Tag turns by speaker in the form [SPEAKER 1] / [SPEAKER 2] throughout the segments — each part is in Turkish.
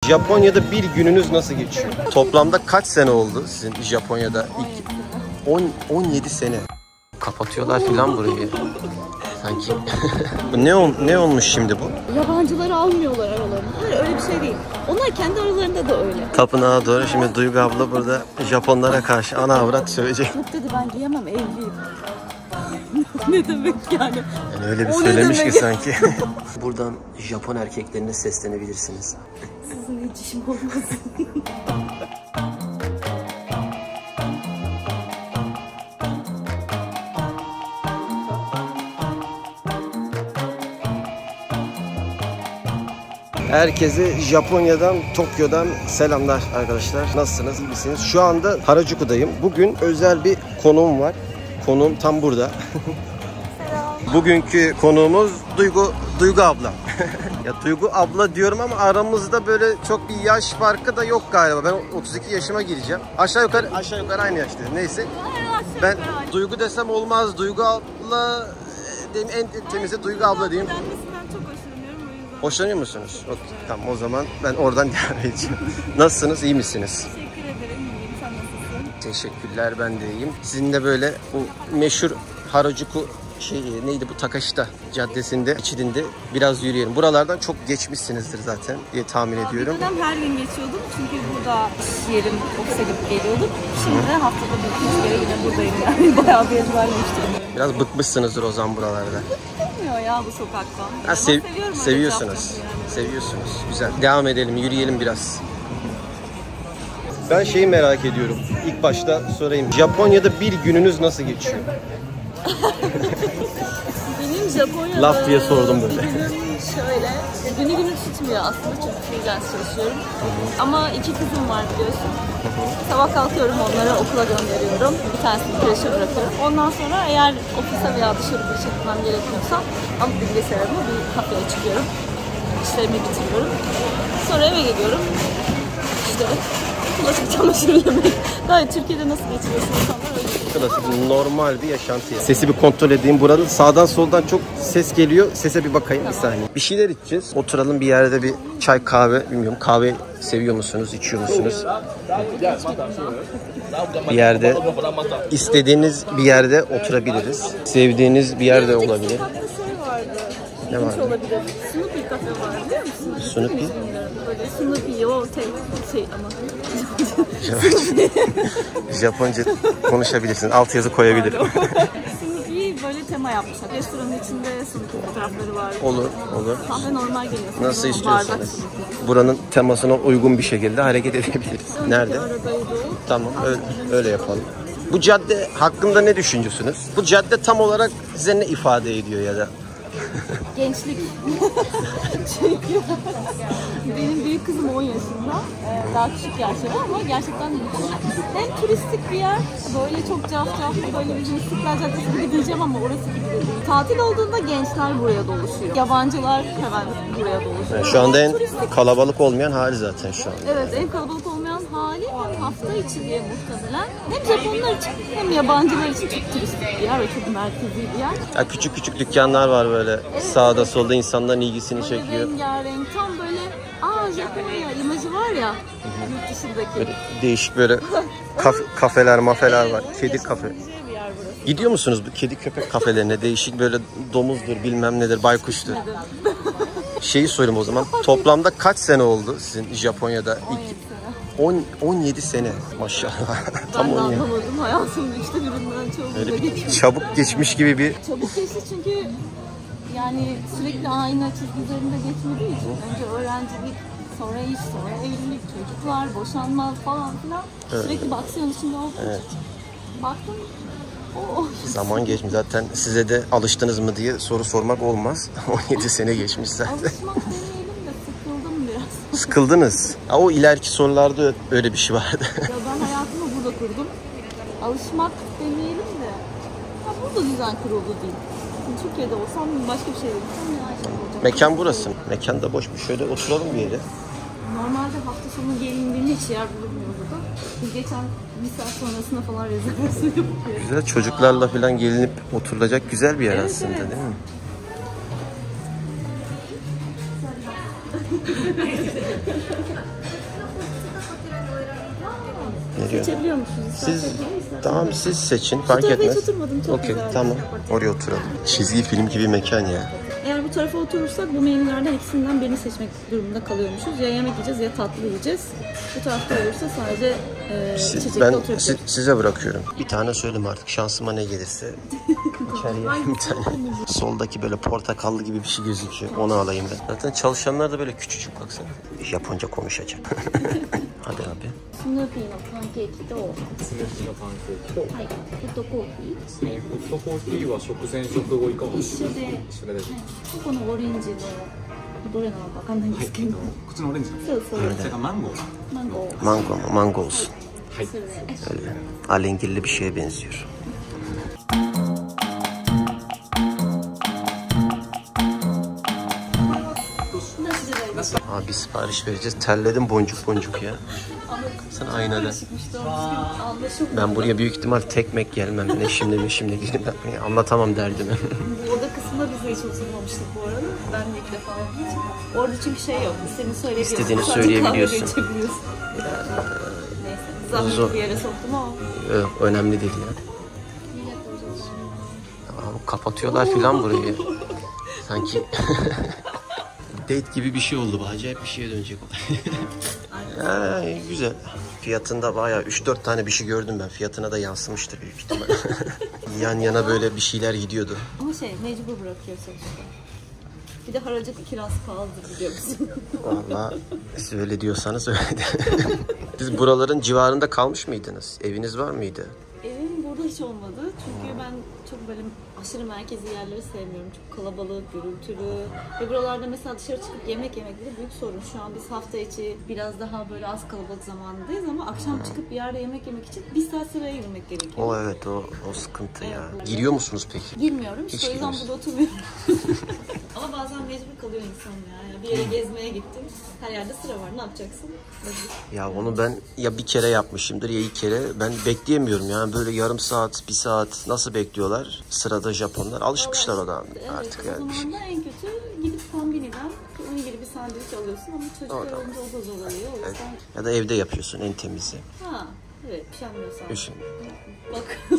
[SPEAKER 1] Japonya'da bir gününüz nasıl geçiyor? Toplamda kaç sene oldu sizin Japonya'da? 17 sene. Kapatıyorlar filan burayı. Sanki. ne olmuş şimdi bu?
[SPEAKER 2] Yabancıları almıyorlar aralarına. Hayır, öyle bir şey değil. Onlar kendi aralarında da öyle.
[SPEAKER 1] Tapınağa doğru şimdi Duygu abla burada Japonlara karşı ana avrat söyleyecek.
[SPEAKER 2] Yok dedi, ben giyemem, evliyim. Ne demek yani?
[SPEAKER 1] Yani öyle bir söylemiş ki sanki. Buradan Japon erkeklerine seslenebilirsiniz.
[SPEAKER 2] Sizin hiç işim olmasın.
[SPEAKER 1] Herkese Japonya'dan, Tokyo'dan selamlar arkadaşlar. Nasılsınız, iyi misiniz? Şu anda Harajuku'dayım. Bugün özel bir konuğum var. Konuğum tam burada. Bugünkü konuğumuz Duygu abla. Ya Duygu abla diyorum ama aramızda böyle çok bir yaş farkı da yok galiba. Ben 32 yaşıma gireceğim. Aşağı yukarı aynı yaştayız. Neyse. Ben Duygu desem olmaz. Duygu abla diyeyim, en temizi Duygu abla diyeyim. Hoşlanıyor musunuz? Okay, tamam, o zaman ben oradan devam edeceğim. Nasılsınız? İyi misiniz?
[SPEAKER 2] Teşekkür ederim. İyiyim. Sen nasılsın?
[SPEAKER 1] Teşekkürler, ben de iyiyim. Sizin de böyle bu meşhur Harajuku neydi bu, Takashita Caddesi'nde içinde biraz yürüyelim. Buralardan çok geçmişsinizdir zaten diye tahmin ediyorum.
[SPEAKER 2] Ben her gün geçiyordum çünkü burada yerim, ofise gidip geliyordum. Şimdi de haftada bir kere yine buradayım yani. Bayağı bir ezberlemiştim.
[SPEAKER 1] Biraz bıkmışsınızdır o zaman buralarda.
[SPEAKER 2] Bıkmıyor ya bu sokaktan.
[SPEAKER 1] Ha, seviyorsunuz. Yani. Seviyorsunuz. Güzel. Devam edelim, yürüyelim biraz. Ben şeyi merak ediyorum. İlk başta sorayım. Japonya'da bir gününüz nasıl geçiyor?
[SPEAKER 2] Benim Japonya'da
[SPEAKER 1] laf diye sordum böyle.
[SPEAKER 2] Günüm şöyle, günü tutmuyor aslında çünkü freelance çalışıyorum. Ama 2 kızım var biliyorsun. Sabah kalkıyorum, onları okula gönderiyorum. Bir tanesini kreşe bırakıyorum. Ondan sonra eğer ofise veya dışarı bir şey gitmem gerekiyorsa alıp bilgisayarımı bir kafeye çıkıyorum. İşlerimi bitiriyorum. Sonra eve geliyorum. İşte bulaşık, çamaşır, yemek. Gayet Türkiye'de nasıl geçiriyorsun insanlar öyle.
[SPEAKER 1] Klasik, normal bir yaşantı. Sesi bir kontrol edeyim. Burada sağdan soldan çok ses geliyor. Sese bir bakayım, tamam. Bir saniye. Bir şeyler içeceğiz. Oturalım bir yerde, bir çay, kahve, bilmiyorum. Kahve seviyor musunuz, içiyor musunuz? Bir yerde, istediğiniz bir yerde oturabiliriz. Sevdiğiniz bir yerde olabilir.
[SPEAKER 2] Ne vardı? Olabilir. Snoopy kafe var, biliyor musun?
[SPEAKER 1] Snoopy?
[SPEAKER 2] Böyle Snoopy o şey ama.
[SPEAKER 1] Japonca konuşabilirsiniz. Altyazı koyabilirim.
[SPEAKER 2] Snoopy böyle tema yapmışlar. Restoranın içinde Snoopy fotoğrafları var.
[SPEAKER 1] Olur.
[SPEAKER 2] Kahve normal geliyor.
[SPEAKER 1] Nasıl istiyorsanız. Buranın temasına uygun bir şekilde hareket edebiliriz. Nerede? Tamam, öyle yapalım. Bu cadde hakkında ne düşünüyorsunuz? Bu cadde tam olarak size ne ifade ediyor ya da?
[SPEAKER 2] Gençlik. Çünkü benim büyük kızım 10 yaşında. Daha küçük yaşları ama gerçekten hem turistik bir yer, böyle çok cafcaflı, böyle bir İstiklal Caddesi gibi diyeceğim ama orası gibi de değil. Tatil olduğunda gençler buraya doluşuyor. Yabancılar hemen buraya doluşuyor.
[SPEAKER 1] Yani şu anda en kalabalık olmayan hali zaten şu anda.
[SPEAKER 2] Evet, en kalabalık olmayan hali hem hafta içi diye muhtemelen. Hem Japonlar için hem yabancılar için çok turistik bir yer ve çok merkezi bir yer.
[SPEAKER 1] Ya küçük dükkanlar var böyle, evet, sağda solda insanların ilgisini
[SPEAKER 2] böyle
[SPEAKER 1] çekiyor.
[SPEAKER 2] Rengarenk, tam böyle Japonya imajı var ya, yurt dışındaki.
[SPEAKER 1] Böyle değişik böyle kafeler, mafeler var. Kedi kafe. Gidiyor musunuz bu kedi köpek kafelerine? Değişik böyle domuzdur, bilmem nedir, baykuştur. Şeyi söyleyeyim o zaman. Toplamda kaç sene oldu sizin Japonya'da? 17 sene maşallah.
[SPEAKER 2] Ben de anlamadım. Hayatımın işte birinden çok geçmiş.
[SPEAKER 1] Çabuk geçmiş gibi bir...
[SPEAKER 2] Çabuk geçti çünkü yani sürekli aynı çizgi üzerinde geçmediği için önce öğrencilik, sonra iş, sonra evlilik, çocuklar, boşanma falan filan. Evet. Sürekli aksiyon içinde olduğu için. Evet. Baktım.
[SPEAKER 1] Zaman geçmiş. Zaten size de alıştınız mı diye soru sormak olmaz. 17 sene geçmiş zaten.
[SPEAKER 2] Alışmak demeyelim de sıkıldım biraz.
[SPEAKER 1] Sıkıldınız. O ileriki sorularda öyle bir şey vardı.
[SPEAKER 2] Ya ben hayatımı burada kurdum. Alışmak demeyelim de. Ya burada düzen kuruldu değil. Türkiye'de olsam başka bir şey olsam
[SPEAKER 1] Mekan burası. Mekan da boş. Şöyle oturalım bir yere.
[SPEAKER 2] Normalde hafta sonu gelindiğinde hiç yer bulunmuyor burada. Biz geçen bir saat sonrasında falan rezervasyon yapıyoruz.
[SPEAKER 1] Güzel, çocuklarla falan gelinip oturulacak güzel bir yer aslında, evet. Değil mi? Geliyor.
[SPEAKER 2] Seçebiliyormuşuz.
[SPEAKER 1] Siz tamam siz seçin fark
[SPEAKER 2] tarafa hiç
[SPEAKER 1] etmez.
[SPEAKER 2] oturmadım, çok
[SPEAKER 1] Okey
[SPEAKER 2] güzel.
[SPEAKER 1] tamam oraya oturalım. Çizgi film gibi mekan ya.
[SPEAKER 2] Eğer bu tarafa oturursak bu menülerden ikisinden birini seçmek durumunda kalıyormuşuz. Ya yemek yiyeceğiz ya tatlı yiyeceğiz. Bu tarafta olursa sadece içecekte
[SPEAKER 1] Ben
[SPEAKER 2] oturabiliriz.
[SPEAKER 1] size bırakıyorum. Bir tane söyleyeyim artık şansıma ne gelirse. İçeriye bir tane. Soldaki böyle portakallı gibi bir şey gözüküyor. Onu alayım ben. Zaten çalışanlar da böyle küçücük baksana. Japonca konuşacak. Hadi abi.
[SPEAKER 2] スヌーピーのパンケーキと、はい、
[SPEAKER 3] スヌーピーのパンケーキと、
[SPEAKER 2] ホットコーヒー
[SPEAKER 3] ホットコーヒーは食前食後いかがですか？
[SPEAKER 2] 一緒で、
[SPEAKER 3] 一緒で大丈夫です。
[SPEAKER 2] ここのオレンジのどれなのかわかんないんですけど、
[SPEAKER 3] こっちのオレンジの
[SPEAKER 2] そうそう、
[SPEAKER 3] それがマンゴー。
[SPEAKER 2] マンゴー、
[SPEAKER 1] Mango mu? Mango olsun.
[SPEAKER 3] はい。
[SPEAKER 2] それで、
[SPEAKER 1] Öyle alengirli bir şeye benziyor. Abi sipariş vereceğiz. Terledim boncuk boncuk ya. Sen aynada. Ben buraya büyük ihtimal tekmek gelmem. Ne şimdi gelmem. Anlatamam derdimi.
[SPEAKER 2] Orada kısmında biz de hiç oturmamıştık bu arada. Ben de ilk defa olduğum için. Orada çünkü şey yok.
[SPEAKER 1] İstediğini söyleyebiliyorsun.
[SPEAKER 2] Neyse. Zahmetli bir yere soktum ama.
[SPEAKER 1] Yok, önemli değil ya. Abi, kapatıyorlar filan burayı. Sanki date gibi bir şey oldu bu. Acayip bir şeye dönecek o. Güzel. Fiyatında bayağı 3-4 tane bir şey gördüm ben. Fiyatına da yansımıştır büyük ihtimal. Yan yana böyle bir şeyler gidiyordu.
[SPEAKER 2] Ama mecbur bırakıyor sonuçta. Bir de haracık kirası pahalıdır biliyor musun?
[SPEAKER 1] Vallahi siz öyle diyorsanız öyle de. Siz buraların civarında kalmış mıydınız? Eviniz var mıydı?
[SPEAKER 2] Evim burada hiç olmadı. Çünkü ben çok böyle aşırı merkezi yerleri sevmiyorum. Çok kalabalık, gürültülü. Ve buralarda mesela dışarı çıkıp yemek yemek bile büyük sorun. Şu an biz hafta içi biraz daha böyle az kalabalık zamanındayız ama akşam çıkıp bir yerde yemek yemek için bir saat sıraya girmek gerekiyor.
[SPEAKER 1] O evet o sıkıntı ya. Giriyor musunuz peki?
[SPEAKER 2] Girmiyorum.
[SPEAKER 1] Hiç
[SPEAKER 2] İşte o yüzden
[SPEAKER 1] girmiyorsun.
[SPEAKER 2] burada oturmuyorum. Ama bazen mecbur kalıyor insan ya. Bir yere gezmeye gittim. Her yerde sıra var. Ne yapacaksın? Mecbur.
[SPEAKER 1] Ya onu ben ya bir kere yapmışımdır ya 2 kere. Ben bekleyemiyorum yani böyle yarım saat, 1 saat nasıl bekliyorlar sırada Japonlar. Alışmışlar o da artık
[SPEAKER 2] Evet,
[SPEAKER 1] yani.
[SPEAKER 2] o zaman da en kötü gidip kombiniden onigiri bir sandviç alıyorsun ama çocuklar olunca o da zor oluyor. O yüzden...
[SPEAKER 1] Ya da evde yapıyorsun en temizi.
[SPEAKER 2] Ha, evet pişenmiyorsan.
[SPEAKER 1] Düşün.
[SPEAKER 2] Bak.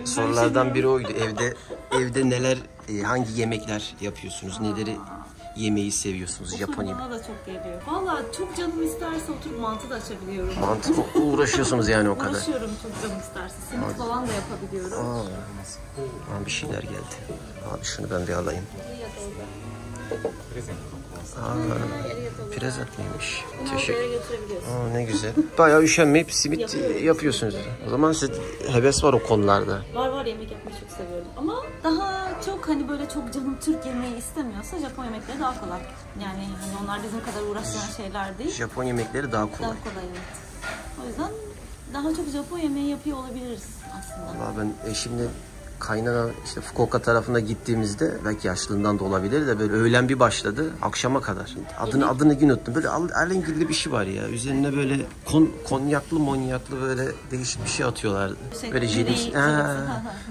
[SPEAKER 1] Sorulardan biri oydu. Evde neler hangi yemekler yapıyorsunuz? Neleri yemeği seviyorsunuz Japon yemeği?
[SPEAKER 2] Bana da çok geliyor. Valla çok canım isterse oturup mantı da açabiliyorum.
[SPEAKER 1] Mantı uğraşıyorsunuz yani o kadar.
[SPEAKER 2] Uğraşıyorum çok canım isterse. Simit falan da yapabiliyorum.
[SPEAKER 1] Aa, bir şeyler geldi. Abi şunu ben bir alayım. Prezent miymiş? Teşekkür. Aa, ne güzel. Bayağı üşenmeyip simit yapıyorsunuz. O zaman size heves var o konularda.
[SPEAKER 2] Var yemek yapmayı çok seviyorum. Ama daha çok hani böyle çok canım Türk yemeği istemiyorsa Japon yemekleri daha kolay. Yani hani onlar bizim kadar uğraştıran şeyler değil.
[SPEAKER 1] Japon yemekleri daha kolay.
[SPEAKER 2] Daha kolay evet. O yüzden daha çok Japon yemeği yapıyor olabiliriz aslında.
[SPEAKER 1] Valla ben eşimle kaynana işte Fukuoka tarafına gittiğimizde belki yaşlılığından da olabilir de böyle öğlen bir başladı akşama kadar. Adını unuttum. Böyle alengirli bir şey var ya. Üzerine böyle konyaklı monyaklı böyle değişik bir şey atıyorlar. Böyle jelip.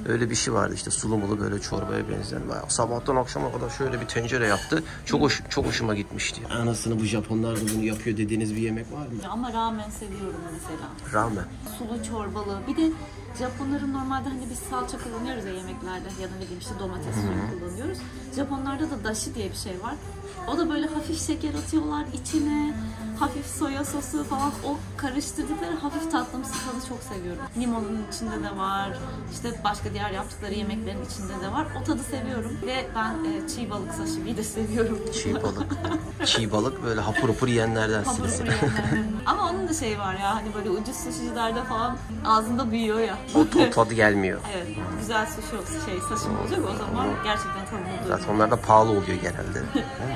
[SPEAKER 1] Öyle bir şey vardı işte sulumulu böyle çorbaya benzeyen. Sabahtan akşama kadar şöyle bir tencere yaptı. Çok hoşuma gitmişti. Anasını bu Japonlar da bunu yapıyor dediğiniz bir yemek var mı?
[SPEAKER 2] Ama ramen seviyorum mesela.
[SPEAKER 1] Ramen.
[SPEAKER 2] Sulu çorbalı. Bir de Japonların normalde hani biz salça kullanıyoruz ya yemeklerde ya da ne bileyim işte domates suyu kullanıyoruz. Japonlarda da dashi diye bir şey var. O da böyle hafif şeker atıyorlar içine, hafif soya sosu falan o karıştırdıkları hafif tatlımsı tadı çok seviyorum. Limonun içinde de var, işte başka diğer yaptıkları yemeklerin içinde de var. O tadı seviyorum ve ben çiğ balık sashimi'yi de seviyorum.
[SPEAKER 1] Çiğ balık. Çiğ balık böyle hapur hapur yiyenlerdensiniz.
[SPEAKER 2] Ama onun da şeyi var ya hani böyle ucuz sushicilerde falan ağzında büyüyor ya.
[SPEAKER 1] O tadı gelmiyor.
[SPEAKER 2] Evet, güzel sushi sashimi olacak o zaman gerçekten tadını duyuyor.
[SPEAKER 1] Zaten onlar da pahalı oluyor genelde.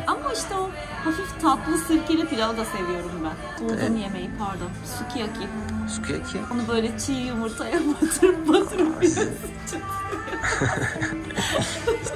[SPEAKER 2] Ama işte o hafif tatlı sirkeli pilavı da seviyorum ben. Udon yemeği pardon. Sukiyaki.
[SPEAKER 1] Sukiyaki?
[SPEAKER 2] Onu böyle çiğ yumurtaya batırıp yiyorsun.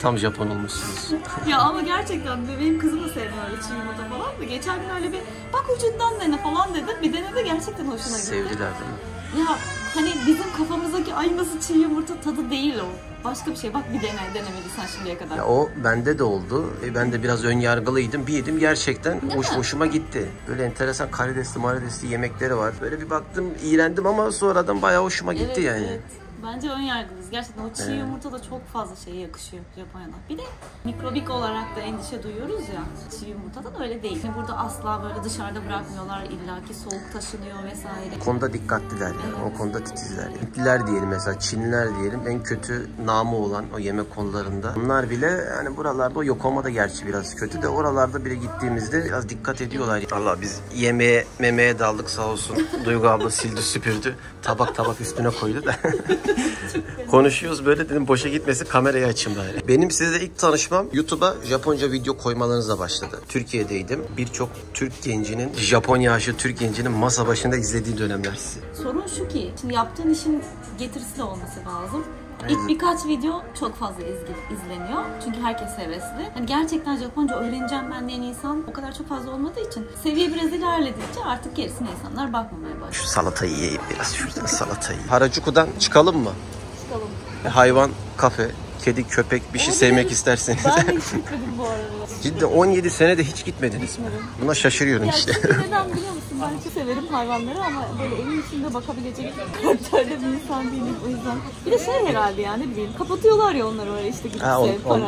[SPEAKER 1] Tam Japon olmuşsunuz.
[SPEAKER 2] Ya ama gerçekten benim kızım da sevmiyor öyle çiğ yumurta falan da. Geçen gün öyle bir bak ucundan dene falan dedi. Bir denedi gerçekten hoşuna gitti.
[SPEAKER 1] Sevdiler değil mi?
[SPEAKER 2] Ya hani bizim kafamızdaki ay nasıl çiğ yumurta tadı değil o. Başka bir şey. Bak bir denemediysen şimdiye kadar.
[SPEAKER 1] Ya o bende de oldu. Ben de biraz ön yargılıydım. Bir yedim gerçekten hoşuma gitti. Böyle enteresan karidesli yemekleri var. Böyle bir baktım iğrendim ama sonradan bayağı hoşuma gitti yani.
[SPEAKER 2] Evet. Bence ön yargılıyız. Gerçekten o çiğ yumurta da çok fazla şeye yakışıyor Japonya'da. Bir de mikrobik olarak da endişe duyuyoruz ya. Çiğ yumurtadan öyle değil. Şimdi burada asla böyle dışarıda bırakmıyorlar. İllaki soğuk taşınıyor vesaire.
[SPEAKER 1] O konuda dikkatliler yani. O konuda titizler. Hintliler diyelim mesela, Çinliler diyelim. En kötü namı olan o yemek konularında. Bunlar bile yani buralarda o Yokohama da gerçi biraz kötü de oralarda bile gittiğimizde biraz dikkat ediyorlar. Allah biz yemeğe memeye daldık sağ olsun. Duygu abla sildi süpürdü. Tabak üstüne koydu da. Konuşuyoruz böyle dedim boşa gitmesin kamerayı açayım bari. Benim sizle ilk tanışmam YouTube'a Japonca video koymalarınızla başladı. Türkiye'deydim. Birçok Türk gencinin, Japonya aşığı Türk gencinin masa başında izlediği dönemler.
[SPEAKER 2] Sorun şu ki, şimdi yaptığın işin getirisi de olması lazım. İlk birkaç video çok fazla izleniyor. Çünkü herkes hevesli. Hani gerçekten Japonca öğreneceğim ben diyen insan o kadar çok fazla olmadığı için seviye biraz ilerledikçe artık gerisine insanlar bakmamaya başlıyor.
[SPEAKER 1] Şu salatayı yiyeyim biraz şuradan salatayı. Harajuku'dan çıkalım mı?
[SPEAKER 2] Çıkalım.
[SPEAKER 1] Hayvan, kafe, kedi, köpek bir şey sevmek isterseniz.
[SPEAKER 2] Ben de hiç gitmedim bu arada.
[SPEAKER 1] Cidden 17 senede hiç gitmediniz mi? Buna şaşırıyorum işte.
[SPEAKER 2] Çünkü neden biliyor musun? Ben çok severim hayvanları ama böyle evin içinde bakabilecek karakterde bir insan değilim o yüzden. Bir de şey herhalde yani ne bileyim kapatıyorlar ya onları öyle işte gidip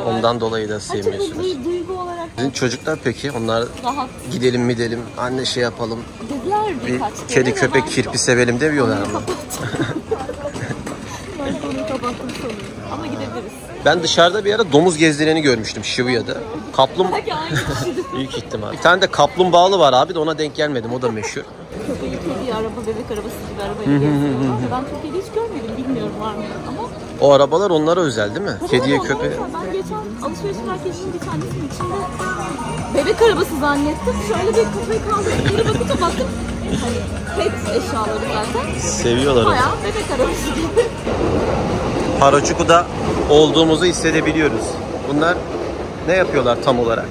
[SPEAKER 1] ondan dolayı da sevmiyorsunuz.
[SPEAKER 2] Çok duygu olarak.
[SPEAKER 1] Sizin çocuklar peki? Onlar
[SPEAKER 2] rahat.
[SPEAKER 1] Gidelim anne şey yapalım.
[SPEAKER 2] Dediler
[SPEAKER 1] bir kedi köpek kirpi sevelim demiyorlar mı?
[SPEAKER 2] Ben konuyu kapattım sanırım. Ama gidebiliriz.
[SPEAKER 1] Ben dışarıda bir ara domuz gezdireni görmüştüm Shibuya'da.
[SPEAKER 2] Belki aynı kişidir.
[SPEAKER 1] Büyük ihtimal. Bir tane de kaplumbağalı var abi de ona denk gelmedim. O da meşhur.
[SPEAKER 2] Köpeği, kedi, araba, bebek arabası gibi arabayla geziyorlar. Ben Türkiye'de hiç görmedim. Bilmiyorum var mı ama.
[SPEAKER 1] O arabalar onlara özel değil mi? Kediye köpeğe.
[SPEAKER 2] Ben geçen alışveriş merkezinin bir tanesinin içinde bebek arabası zannettim. Şöyle bir kafayı kaldırıp geri bakınca baktım. Hani pet eşyaları zaten.
[SPEAKER 1] Seviyorlar onu.
[SPEAKER 2] Bayağı bebek arabası gibi.
[SPEAKER 1] Harajuku'da olduğumuzu hissedebiliyoruz. Bunlar ne yapıyorlar tam olarak?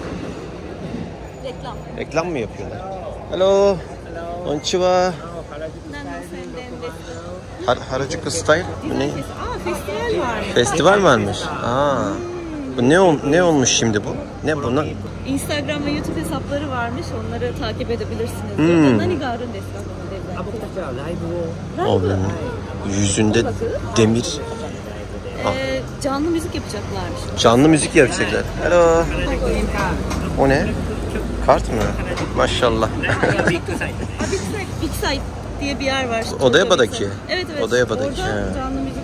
[SPEAKER 2] Reklam.
[SPEAKER 1] Reklam mı yapıyorlar? Hello. Konnichiwa. Harajuku style bu ne?
[SPEAKER 2] Festival var.
[SPEAKER 1] Festival varmış. Bu ne olmuş şimdi bu? Ne buna?
[SPEAKER 2] Instagram ve YouTube hesapları varmış. Onları takip edebilirsiniz. Nanigar'ın
[SPEAKER 1] Onun yüzünde demir.
[SPEAKER 2] Canlı müzik yapacaklarmış.
[SPEAKER 1] Canlı müzik yapacaklar. Hello. O ne? Kart mı? Maşallah.
[SPEAKER 2] Big Side diye bir yer var.
[SPEAKER 1] Odayaba'daki.
[SPEAKER 2] Evet.
[SPEAKER 1] Odayaba'daki.
[SPEAKER 2] Orada canlı müzik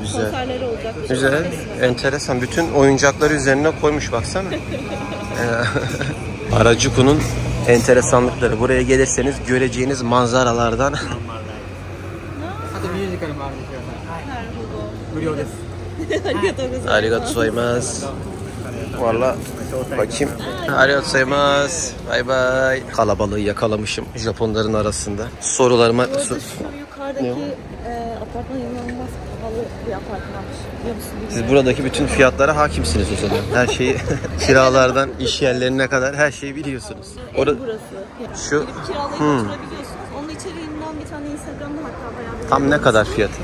[SPEAKER 1] Güzel.
[SPEAKER 2] konserleri olacak.
[SPEAKER 1] Güzel. Enteresan. Bütün oyuncakları üzerine koymuş baksana. Harajuku'nun enteresanlıkları. Buraya gelirseniz göreceğiniz manzaralardan. Arigatou gozaimasu. Valla bakayım. Arigatou gozaimasu. Bay bay. Kalabalığı yakalamışım Japonların arasında. Sorularıma...
[SPEAKER 2] Bu arada şu yukarıdaki apartman inanılmaz pahalı bir apartmanmış. Biliyor musun?
[SPEAKER 1] Siz buradaki bütün fiyatlara hakimsiniz o zaman. Her şeyi kiralardan iş yerlerine kadar her şeyi biliyorsunuz.
[SPEAKER 2] Burası.
[SPEAKER 1] Şu
[SPEAKER 2] kiralayıp oturabiliyorsunuz. Onun içeriğinden bir tane Instagram'da hatta bayağı bir...
[SPEAKER 1] tam ne kadar fiyatı?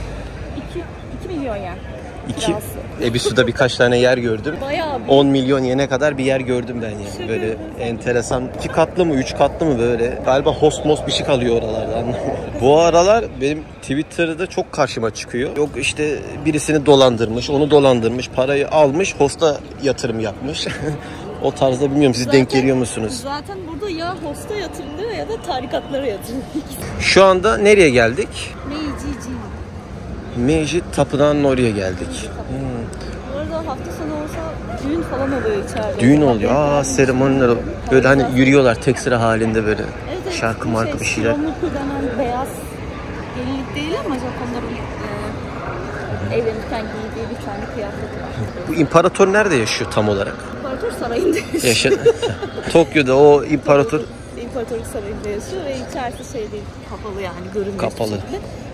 [SPEAKER 2] 2 milyon yen.
[SPEAKER 1] 2. Ebisu'da birkaç tane yer gördüm.
[SPEAKER 2] Bayağı
[SPEAKER 1] 10 milyon yene kadar bir yer gördüm ben yani. Böyle enteresan. 2 katlı mı 3 katlı mı böyle. Galiba host most bir şey kalıyor oralarda anlamıyorum. Bu aralar benim Twitter'da çok karşıma çıkıyor. Yok işte birisini dolandırmış, onu dolandırmış, parayı almış, hosta yatırım yapmış. O tarzda bilmiyorum siz denk geliyor musunuz?
[SPEAKER 2] Zaten burada ya hosta yatırılıyor ya da tarikatlara yatırılıyor.
[SPEAKER 1] Şu anda nereye geldik?
[SPEAKER 2] Meiji
[SPEAKER 1] Tapınağı'nın oraya geldik.
[SPEAKER 2] Bu arada hafta sonu olsa düğün falan oluyor içeride.
[SPEAKER 1] Düğün oluyor. Seremoniler böyle hani yürüyorlar tek sıra halinde böyle.
[SPEAKER 2] Evet,
[SPEAKER 1] şarkı marka bir şeyler.
[SPEAKER 2] Siromuku denen beyaz gelinlik değil ama Japonların evlenirken giydiği bir tane kıyafet var.
[SPEAKER 1] Bu imparator nerede yaşıyor tam olarak?
[SPEAKER 2] İmparator sarayında yaşıyor.
[SPEAKER 1] Tokyo'da o imparator...
[SPEAKER 2] İmparatorluk sarayında yaşıyor ve içerisi şey değil, kapalı yani görünmüyor.
[SPEAKER 1] Kapalı.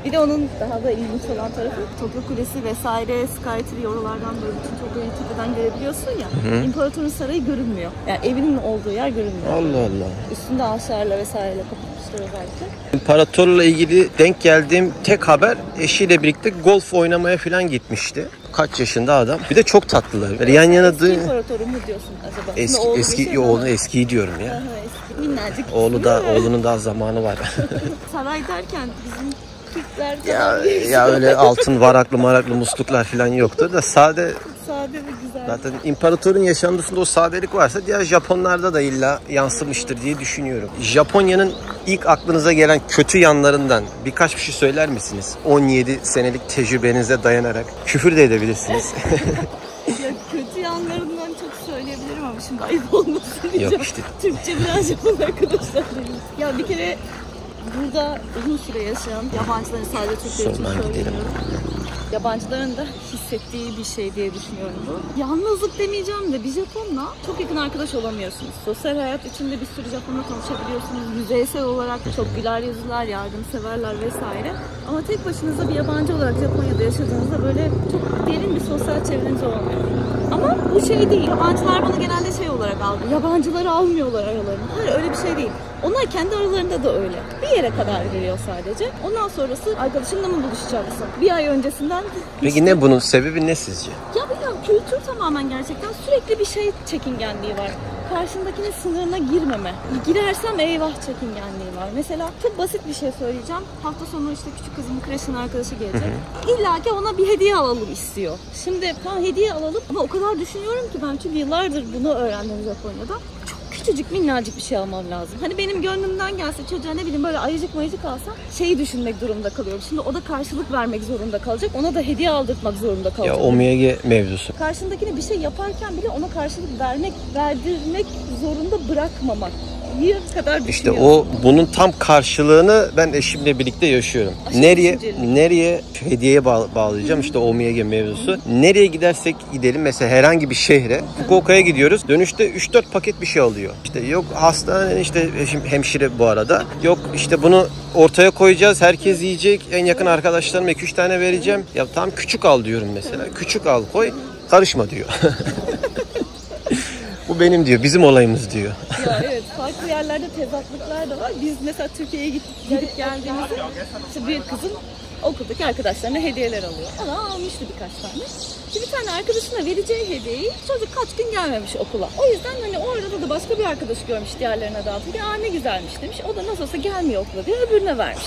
[SPEAKER 2] Bir de onun daha da ilginç olan tarafı Topkapı Kulesi vesaire, Skytree oralardan böyle bütün Tokyo'yu tepeden görebiliyorsun ya. İmparatorun sarayı görünmüyor. Yani evinin olduğu yer görünmüyor.
[SPEAKER 1] Allah Allah.
[SPEAKER 2] Üstünde ağaçlarla vesaireyle kapatmışlar özellikle.
[SPEAKER 1] İmparatorla ilgili denk geldiğim tek haber eşiyle birlikte golf oynamaya falan gitmişti. Kaç yaşında adam. Bir de çok tatlılar. Böyle yan yana
[SPEAKER 2] Eski imparatoru mu diyorsun acaba?
[SPEAKER 1] Oğlu eskiyi diyorum ya.
[SPEAKER 2] Aha, eski. Minnacık.
[SPEAKER 1] Oğlunun daha zamanı var.
[SPEAKER 2] Saray derken bizim Türkler
[SPEAKER 1] ya öyle altın varaklı musluklar falan yoktur da sade
[SPEAKER 2] ve güzel.
[SPEAKER 1] zaten imparatorun yaşantısında o sadelik varsa diğer Japonlarda da illa yansımıştır diye düşünüyorum. Japonya'nın ilk aklınıza gelen kötü yanlarından birkaç bir şey söyler misiniz? 17 senelik tecrübenize dayanarak küfür de edebilirsiniz.
[SPEAKER 2] Ya kötü yanlarından çok söyleyebilirim ama şimdi ayıp olmasın diyeceğim.
[SPEAKER 1] Yok işte.
[SPEAKER 2] Türkçe biraz Japon arkadaşlar değil. Ya bir kere burada uzun süre yaşayan yabancıların, sadece Türkler için söylemiyorum. Yabancıların da hissettiği bir şey diye düşünüyorum bu. Yalnızlık demeyeceğim de bir Japonla çok yakın arkadaş olamıyorsunuz. Sosyal hayat içinde bir sürü Japonla tanışabiliyorsunuz. Yüzeysel olarak çok güler yüzlüler, yardımseverler vesaire. Ama tek başınıza bir yabancı olarak Japonya'da yaşadığınızda böyle çok derin bir sosyal çevreniz olmuyor. Ama bu şey değil. Yabancılar bana genelde şey olarak aldı. Yabancıları almıyorlar aralarına. Hayır, öyle bir şey değil. Onlar kendi aralarında da öyle. Bir yere kadar giriyor sadece. Ondan sonrası arkadaşınla mı buluşacaksın? Bir ay öncesinden...
[SPEAKER 1] Peki ne bunun sebebi ne sizce?
[SPEAKER 2] Ya bilmiyorum, kültür tamamen gerçekten sürekli bir şey çekingenliği var. Karşındakinin sınırına girmeme. Girersem eyvah çekingenliği var. Mesela çok basit bir şey söyleyeceğim. Hafta sonu işte küçük kızımın kreşin arkadaşı gelecek. İlla ki ona bir hediye alalım istiyor. Şimdi tamam, hediye alalım ama o kadar düşünüyorum ki ben, çünkü yıllardır bunu öğrendim Japonya'da. Küçücük minnacık bir şey almam lazım. Hani benim gönlümden gelse çocuğa, ne bileyim, böyle ayıcık mayıcık alsam şeyi düşünmek durumunda kalıyorum. Şimdi o da karşılık vermek zorunda kalacak. Ona da hediye aldırtmak zorunda kalacak.
[SPEAKER 1] Ya omiyage mevzusu.
[SPEAKER 2] Karşındakine bir şey yaparken bile ona karşılık verdirmek zorunda bırakmamak. Kadar
[SPEAKER 1] İşte o bunun tam karşılığını ben eşimle birlikte yaşıyorum. Nereye hediyeye bağlayacağım, işte omiyage mevzusu. Nereye gidersek gidelim, mesela herhangi bir şehre, Fukuoka'ya gidiyoruz. Dönüşte 3-4 paket bir şey alıyor. İşte yok hastane, işte hemşire bu arada. Yok işte bunu ortaya koyacağız, herkes yiyecek. En yakın arkadaşlarıma 2-3 tane vereceğim. Ya tamam, küçük al diyorum mesela. Küçük al koy, karışma diyor. Bu benim diyor, bizim olayımız diyor.
[SPEAKER 2] Ya evet, farklı yerlerde tezatlıklar da var. Biz mesela Türkiye'ye gidip geldiğimizde işte büyük kızım okuldaki arkadaşlarına hediyeler alıyor. Ona almıştı birkaç tane. Şimdi bir tane arkadaşına vereceği hediyeyi çocuk kaç gün gelmemiş okula. O yüzden hani o arada da başka bir arkadaş görmüş, diğerlerine dağıtıyor. Aa ne güzelmiş demiş. O da nasıl olsa gelmiyor okula diye öbürüne vermiş.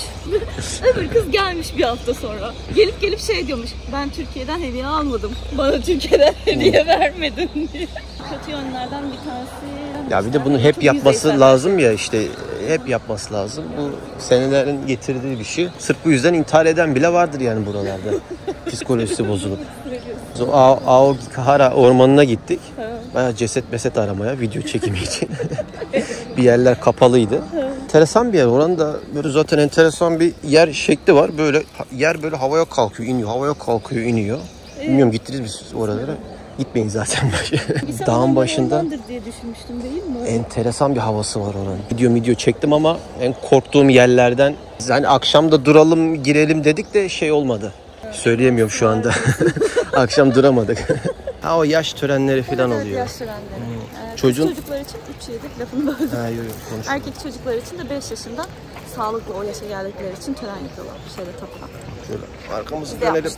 [SPEAKER 2] Öbür kız gelmiş bir hafta sonra. Gelip şey diyormuş. Ben Türkiye'den hediye almadım. Bana Türkiye'den hediye vermedin diye. Kötü yönlerden bir tanesi.
[SPEAKER 1] Ya bir de bunu hep yapması lazım ya, işte hep yapması lazım. Bu senelerin getirdiği bir şey. Sırf bu yüzden intihar eden bile vardır yani buralarda. Psikolojisi bozulup. Aokigahara ormanına gittik. Bayağı ceset aramaya, video çekimi için. Bir yerler kapalıydı. Enteresan bir yer. Oranın da böyle zaten enteresan bir yer şekli var. Böyle yer böyle havaya kalkıyor, iniyor. Havaya kalkıyor, iniyor. Bilmiyorum, gittiniz biz oralara. Gitmeyin zaten. Dağın başında
[SPEAKER 2] diye düşünmüştüm, değil mi?
[SPEAKER 1] enteresan bir havası var oranın. Video çektim ama en korktuğum yerlerden, hani akşam da duralım girelim dedik de şey olmadı. Söyleyemiyorum şu anda. Akşam duramadık. Ha, o yaş törenleri falan oluyor.
[SPEAKER 2] Evet, yaş törenleri. Çocuklar için 3 yıllık lafını böldüm. Erkek çocuklar için de 5 yaşında sağlıklı o yaşa geldikleri için tören yapıyorlar. Şöyle tapınak.
[SPEAKER 1] Şöyle arkamızı dönelim.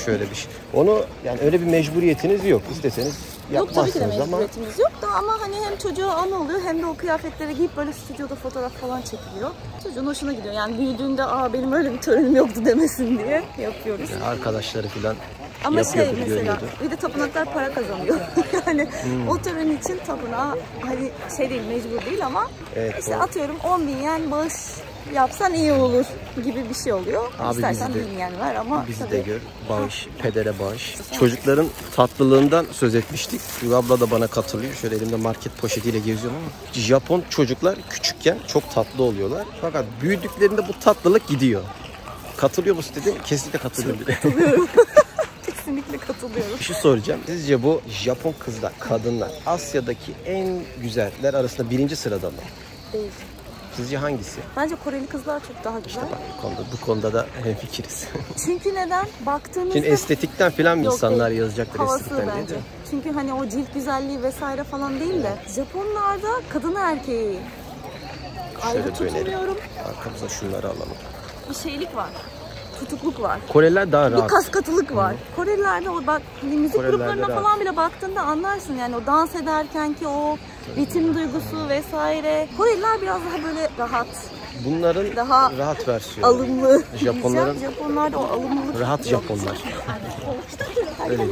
[SPEAKER 1] Şöyle bir şey. Onu yani öyle bir mecburiyetiniz yok. İsteseniz yapmazsınız ama. Yok, tabii ki de
[SPEAKER 2] mecburiyetimiz yok da, ama hani hem çocuğa anı oluyor hem de o kıyafetleri giyip böyle stüdyoda fotoğraf falan çekiliyor. Çocuğun hoşuna gidiyor. Yani büyüdüğünde benim öyle bir törenim yoktu demesin diye yapıyoruz.
[SPEAKER 1] Yani arkadaşları falan
[SPEAKER 2] ama
[SPEAKER 1] yapıyordur,
[SPEAKER 2] mesela
[SPEAKER 1] görüyordur.
[SPEAKER 2] Bir de tapınaklar para kazanıyor. Yani o tören için tapınağa hani şey değil, mecbur değil ama
[SPEAKER 1] evet,
[SPEAKER 2] işte atıyorum 10.000 yen bağış yapsan iyi olur gibi bir şey oluyor.
[SPEAKER 1] Abi
[SPEAKER 2] İstersen 1.000 yen ver ama
[SPEAKER 1] bizi
[SPEAKER 2] tabii...
[SPEAKER 1] de gör. Bağış, pedere bağış. Çocukların tatlılığından söz etmiştik. Duygu abla da bana katılıyor. Şöyle elimde market poşetiyle geziyorum ama Japon çocuklar küçükken çok tatlı oluyorlar. Fakat büyüdüklerinde bu tatlılık gidiyor. Katılıyor musun dedi? Kesinlikle katılıyorum dedi.
[SPEAKER 2] Katılıyorum. Kesinlikle katılıyorum.
[SPEAKER 1] Bir şey soracağım. Sizce bu Japon kızlar, kadınlar Asya'daki en güzeller arasında birinci sırada mı?
[SPEAKER 2] Değil.
[SPEAKER 1] Sizce hangisi?
[SPEAKER 2] Bence Koreli kızlar çok daha güzel.
[SPEAKER 1] Bak, bu konuda da hemfikiriz.
[SPEAKER 2] Çünkü neden? Baktığınızda...
[SPEAKER 1] Şimdi estetikten falan mı
[SPEAKER 2] Yok,
[SPEAKER 1] insanlar
[SPEAKER 2] değil.
[SPEAKER 1] yazacaktır
[SPEAKER 2] Havası
[SPEAKER 1] estetikten
[SPEAKER 2] bence.
[SPEAKER 1] değil mi?
[SPEAKER 2] Çünkü hani o cilt güzelliği vesaire falan değil de Japonlarda kadın erkeği ayrı
[SPEAKER 1] Şöyle dönelim.
[SPEAKER 2] tutmuyorum.
[SPEAKER 1] Arkamıza şunları alalım.
[SPEAKER 2] Bir şeylik var. Tutukluk var.
[SPEAKER 1] Koreliler daha
[SPEAKER 2] Bir
[SPEAKER 1] rahat.
[SPEAKER 2] kaskatılık var. Korelilerde o bak hani müzik
[SPEAKER 1] Korelilerde
[SPEAKER 2] gruplarına
[SPEAKER 1] rahat.
[SPEAKER 2] falan bile baktığında anlarsın yani o dans ederken ki o ritim duygusu vesaire. Koreliler biraz daha böyle rahat,
[SPEAKER 1] Bunların
[SPEAKER 2] daha
[SPEAKER 1] rahat versiyonu.
[SPEAKER 2] alımlı.
[SPEAKER 1] Japonların
[SPEAKER 2] Japonlarda o alımlılık
[SPEAKER 1] rahat
[SPEAKER 2] yok.
[SPEAKER 1] Japonlar.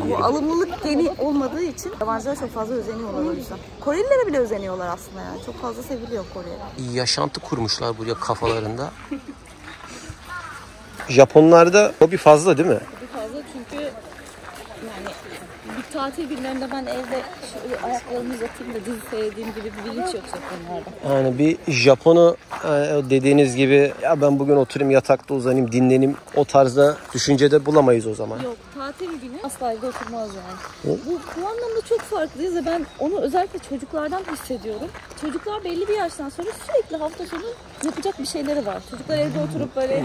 [SPEAKER 2] Bu alımlılık geni olmadığı için yabancılara çok fazla özeniyorlar o yüzden. Korelilere bile özeniyorlar aslında yani. Çok fazla seviliyor Kore.
[SPEAKER 1] Yaşantı kurmuşlar buraya kafalarında. Japonlarda o bir fazla değil mi?
[SPEAKER 2] Bir fazla çünkü yani bir tatil günlerinde ben evde şöyle ayaklarımı uzatayım da dizi seyredeyim gibi bir bilinç yok Japonlarda.
[SPEAKER 1] Yani bir Japon'u dediğiniz gibi ya ben bugün oturayım yatakta uzanayım dinleneyim o tarzda düşüncede bulamayız o zaman.
[SPEAKER 2] Yok, tatil günü asla evde oturmaz yani. Bu anlamda çok farklıyız ve ben onu özellikle çocuklardan hissediyorum. Çocuklar belli bir yaştan sonra sürekli hafta sonu yapacak bir şeyleri var. Çocuklar evde oturup böyle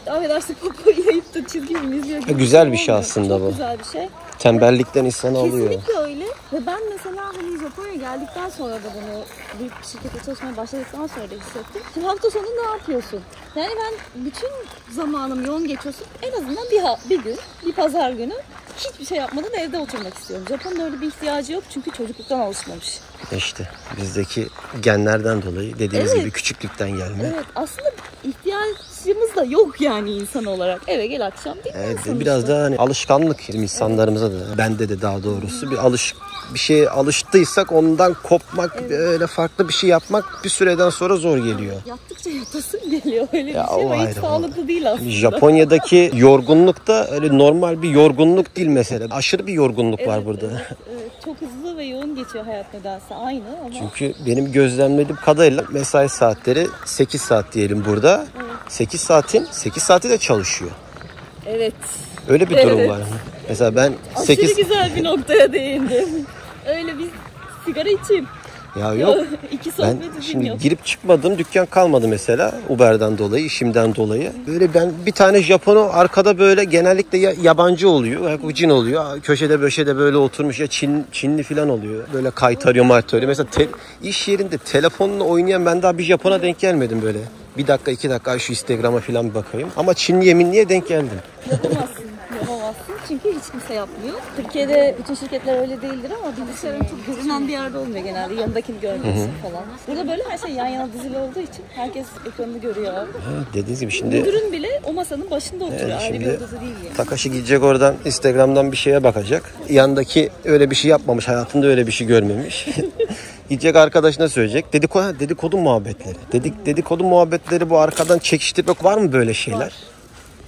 [SPEAKER 2] affedersin popoyu yayıp da çizgi film izliyor gibi.
[SPEAKER 1] Güzel bir şey aslında bu.
[SPEAKER 2] Çok güzel bir şey.
[SPEAKER 1] Tembellikten insanı alıyor.
[SPEAKER 2] Kesinlikle öyle. Ve ben mesela hani Japonya'ya geldikten sonra da bunu büyük bir şirkete çalışmaya başladıktan sonra da hissettim. Şimdi hafta sonu ne yapıyorsun? Yani ben bütün zamanım yoğun geçiyorsun. En azından bir gün, bir pazar günü hiçbir şey yapmadan evde oturmak istiyorum. Japon'un öyle bir ihtiyacı yok çünkü çocukluktan alışmamış.
[SPEAKER 1] İşte bizdeki genlerden dolayı dediğiniz gibi küçüklükten gelme.
[SPEAKER 2] Evet, aslında ihtiyacımız da yok yani insan olarak. Eve gel akşam
[SPEAKER 1] Evet,
[SPEAKER 2] dinlensin
[SPEAKER 1] biraz
[SPEAKER 2] işte.
[SPEAKER 1] da hani alışkanlık bizim insanlarımıza da bende de daha doğrusu bir şeye alıştıysak ondan kopmak böyle farklı bir şey yapmak bir süreden sonra zor geliyor.
[SPEAKER 2] Yattıkça yatasın geliyor öyle bir
[SPEAKER 1] Ya,
[SPEAKER 2] şey
[SPEAKER 1] o
[SPEAKER 2] ve hiç
[SPEAKER 1] ayrı,
[SPEAKER 2] sağlıklı değil aslında.
[SPEAKER 1] Japonya'daki yorgunluk da öyle normal bir yorgunluk değil mesela. Aşırı bir yorgunluk var burada.
[SPEAKER 2] Evet, çok hızlı ve yoğun geçiyor hayat nedense aynı ama.
[SPEAKER 1] Çünkü benim gözlemlediğim kadarıyla mesai saatleri 8 saat diyelim burada. 8 saati de çalışıyor.
[SPEAKER 2] Evet.
[SPEAKER 1] Öyle bir durum var. Mesela ben
[SPEAKER 2] Aşırı
[SPEAKER 1] 8
[SPEAKER 2] güzel bir noktaya değindim. Öyle bir sigara içeyim.
[SPEAKER 1] ya yok.
[SPEAKER 2] İki
[SPEAKER 1] Ben
[SPEAKER 2] sohbet edeyim
[SPEAKER 1] şimdi
[SPEAKER 2] yok.
[SPEAKER 1] girip çıkmadığım dükkan kalmadı mesela Uber'den dolayı, işimden dolayı. Böyle ben bir tane Japon'u arkada böyle genellikle ya yabancı oluyor, ya Çin oluyor. Köşede köşede böyle oturmuş ya Çinli falan oluyor. Böyle kaytarıyor maytarıyor. Mesela iş yerinde telefonla oynayan ben daha bir Japon'a denk gelmedim böyle. Bir dakika 2 dakika şu Instagram'a falan bir bakayım. Ama Çinli yeminliye denk geldim.
[SPEAKER 2] Yapamazsın. Çünkü hiç kimse yapmıyor. Türkiye'de bütün şirketler öyle değildir ama bilgisayarın çok görünen bir yerde olmuyor genelde. Yanındakini görmüyorsun falan. Burada böyle her şey yan yana dizili olduğu için herkes ekranını görüyor.
[SPEAKER 1] Evet, dediğiniz gibi şimdi
[SPEAKER 2] Müdürün bile o masanın başında oturuyor.
[SPEAKER 1] Evet,
[SPEAKER 2] Ayrı
[SPEAKER 1] şimdi
[SPEAKER 2] bir odası değil yani.
[SPEAKER 1] Takashi gidecek oradan Instagram'dan bir şeye bakacak. Yandaki öyle bir şey yapmamış. Hayatında öyle bir şey görmemiş. Gidecek arkadaşına söyleyecek. Dedikodu muhabbetleri. Dedikodu muhabbetleri bu arkadan çekiştirmek var mı böyle şeyler?
[SPEAKER 2] Var.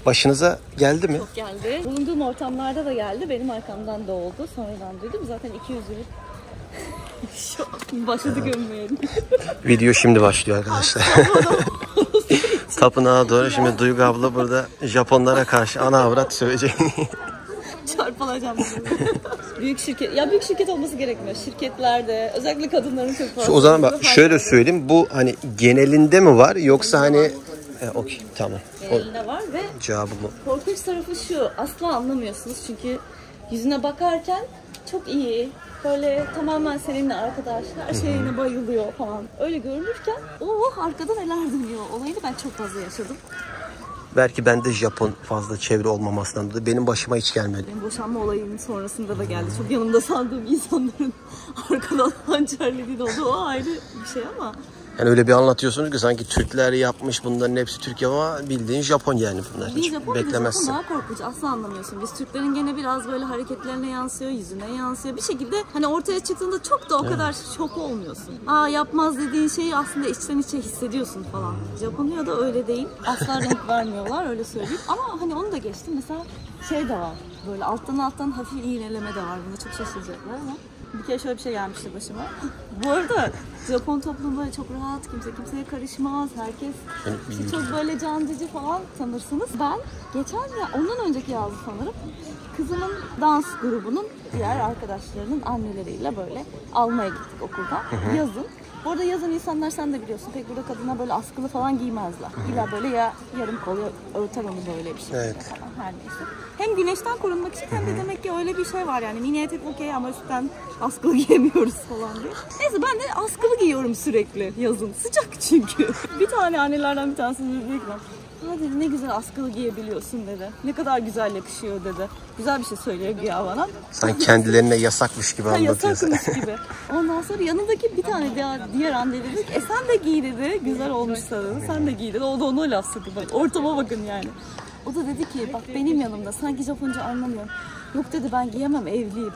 [SPEAKER 1] Başınıza geldi mi?
[SPEAKER 2] Çok geldi. Bulunduğum ortamlarda da geldi. Benim arkamdan da oldu. Sonradan duydum. Zaten 200'lük şu an başladı gömmeye.
[SPEAKER 1] Video şimdi başlıyor arkadaşlar. Tapınağa doğru şimdi Duygu abla burada Japonlara karşı ana avrat söyleyecek.
[SPEAKER 2] Çarpılacağım. Büyük şirket olması gerekmiyor. Şirketlerde özellikle kadınların çok fazla.
[SPEAKER 1] O zaman bak şöyle söyleyeyim. Bu hani genelinde mi var yoksa hani okey tamam.
[SPEAKER 2] Genelinde var ve
[SPEAKER 1] Cevabı bu.
[SPEAKER 2] korkunç tarafı şu. Asla anlamıyorsunuz çünkü yüzüne bakarken çok iyi. Böyle tamamen seninle arkadaş, her şeyine bayılıyor falan. Öyle görünürken arkada neler dönüyor olayını ben çok fazla yaşadım.
[SPEAKER 1] Belki bende Japon fazla çevre olmamasından dolayı benim başıma hiç gelmedi.
[SPEAKER 2] Benim boşanma olayının sonrasında da geldi. Çok yanımda sandığım insanların arkadan hançerlediği de oldu. O ayrı bir şey ama.
[SPEAKER 1] Yani öyle bir anlatıyorsunuz ki sanki Türkler yapmış bunların hepsi Türkiye ama bildiğin Japon yani bunlar. Hiç
[SPEAKER 2] Japon
[SPEAKER 1] beklemezsin.
[SPEAKER 2] daha korkunç. Asla anlamıyorsun. Biz Türklerin gene biraz böyle hareketlerine yansıyor, yüzüne yansıyor. Bir şekilde hani ortaya çıktığında çok da o kadar şok olmuyorsun. Yapmaz dediğin şeyi aslında içten içe hissediyorsun falan. Japonya'da öyle değil. Asla renk vermiyorlar öyle söyleyeyim. Ama hani onu da geçtim. Mesela şey de var. Böyle alttan hafif iğneleme de var. Buna çok şaşıracaklar ama. Bir kere şöyle bir şey gelmişti başıma. Bu arada Japon toplumu böyle çok rahat, kimse kimseye karışmaz, herkes işte çok böyle cancıcı falan sanırsınız. Ben ondan önceki yazdı sanırım, kızımın dans grubunun diğer arkadaşlarının anneleriyle böyle almaya gittik okuldan yazın. Bu arada yazın insanlar sen de biliyorsun pek burada kadınlar böyle askılı falan giymezler. İlla böyle ya yarım kol ya örter onu böyle bir şey
[SPEAKER 1] Evet.
[SPEAKER 2] falan her neyse. Hem güneşten korunmak için hem de demek ki öyle bir şey var yani mini etek okey ama üstten askılı giyemiyoruz falan diye. Neyse ben de askılı giyiyorum sürekli yazın. Sıcak çünkü. Bir tane annelerden bir tanesi dedi ki ha dedi ne güzel askılı giyebiliyorsun dedi. Ne kadar güzel yakışıyor dedi. Güzel bir şey söylüyor güya bana.
[SPEAKER 1] Sanki kendilerine yasakmış gibi anlatıyorsun.
[SPEAKER 2] Yasakmış gibi. Ondan sonra yanındaki bir tane diğer anne dedi ki sen de giy dedi. Güzel olmuşsa dedi. Sen de giy dedi. O da ona laf sıktı. Bak, ortama bakın yani. O da dedi ki bak benim yanımda sanki Japonca anlamıyorum. Yok dedi ben giyemem evliyim.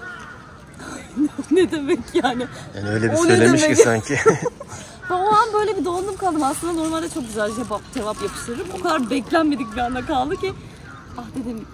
[SPEAKER 2] Ne demek yani?
[SPEAKER 1] Yani öyle bir
[SPEAKER 2] O ne
[SPEAKER 1] söylemiş ki
[SPEAKER 2] demek?
[SPEAKER 1] sanki.
[SPEAKER 2] Ben o an böyle bir dondum kaldım. Aslında normalde çok güzel cevap yapıştırırım. O kadar beklenmedik bir anda kaldı ki. Ah dedim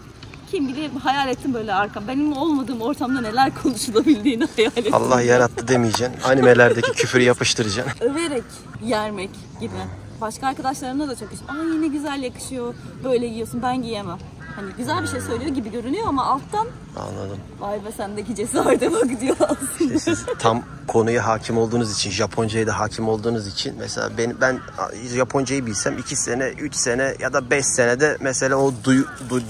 [SPEAKER 2] kim bilir hayal ettim böyle arkam. Benim olmadığım ortamda neler konuşulabildiğini hayal ettim.
[SPEAKER 1] Allah yarattı demeyeceksin. Animelerdeki küfürü yapıştıracaksın.
[SPEAKER 2] Överek yermek gibi. Başka arkadaşlarımla da çok iş. Ay ne güzel yakışıyor. Böyle giyiyorsun ben giyemem. Hani güzel bir şey söylüyor gibi görünüyor ama alttan
[SPEAKER 1] Anladım.
[SPEAKER 2] vay be sendeki cesarete bak diyor aslında.
[SPEAKER 1] İşte siz tam konuya hakim olduğunuz için, Japonca'ya da hakim olduğunuz için mesela ben Japoncayı bilsem 2 sene, 3 sene ya da 5 senede mesela o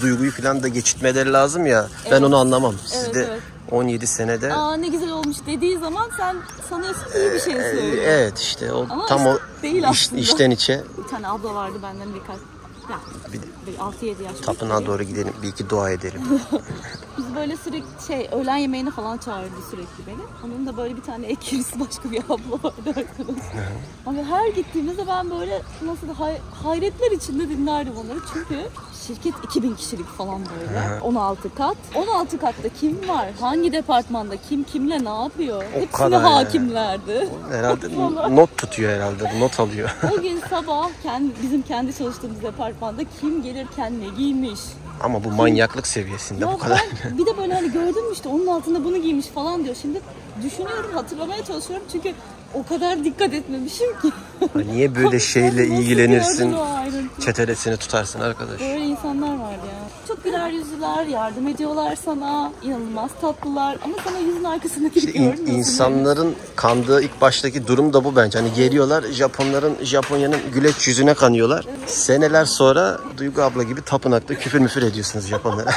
[SPEAKER 1] duyguyu falan da geçirtmeleri lazım ya. Evet. Ben onu anlamam. Siz de evet. 17 senede.
[SPEAKER 2] Aa ne güzel olmuş dediği zaman sen sanıyorsun iyi bir şey söylüyor.
[SPEAKER 1] Evet işte o
[SPEAKER 2] ama
[SPEAKER 1] tam
[SPEAKER 2] işte
[SPEAKER 1] o
[SPEAKER 2] değil aslında.
[SPEAKER 1] içten içe.
[SPEAKER 2] Bir tane abla vardı benden birkaç. Ya, bir 6-7 yaş.
[SPEAKER 1] Tapınağa doğru gidelim, bir iki dua edelim.
[SPEAKER 2] Biz böyle sürekli öğlen yemeğine falan çağırdı sürekli beni. Onun da böyle bir tane ekirisi başka bir abla vardı arkadaşlar. Ama her gittiğimizde ben böyle nasıl hayretler içinde dinlerdim onları. Çünkü şirket 2000 kişilik falan böyle. 16 kat. 16 katta kim var? Hangi departmanda? Kim kimle ne yapıyor? Hepsine hakimlerdi.
[SPEAKER 1] Herhalde not tutuyor herhalde. Not alıyor.
[SPEAKER 2] O gün sabah bizim kendi çalıştığımız departmanda kim gelirken ne giymiş.
[SPEAKER 1] Ama bu manyaklık seviyesinde
[SPEAKER 2] ya
[SPEAKER 1] bu kadar.
[SPEAKER 2] Bir de böyle hani gördün mü işte onun altında bunu giymiş falan diyor. Şimdi düşünüyorum hatırlamaya çalışıyorum çünkü o kadar dikkat etmemişim ki.
[SPEAKER 1] Niye böyle şeyle ilgilenirsin, çetelesini tutarsın arkadaş.
[SPEAKER 2] Böyle insanlar var ya. Çok güler yüzlüler, yardım ediyorlar sana, inanılmaz tatlılar ama sana yüzün arkasındaki
[SPEAKER 1] işte insanların kandığı ilk baştaki durum da bu bence. Hani geliyorlar Japonya'nın güleç yüzüne kanıyorlar. Evet. Seneler sonra Duygu abla gibi tapınakta küfür müfür ediyorsunuz Japonlara.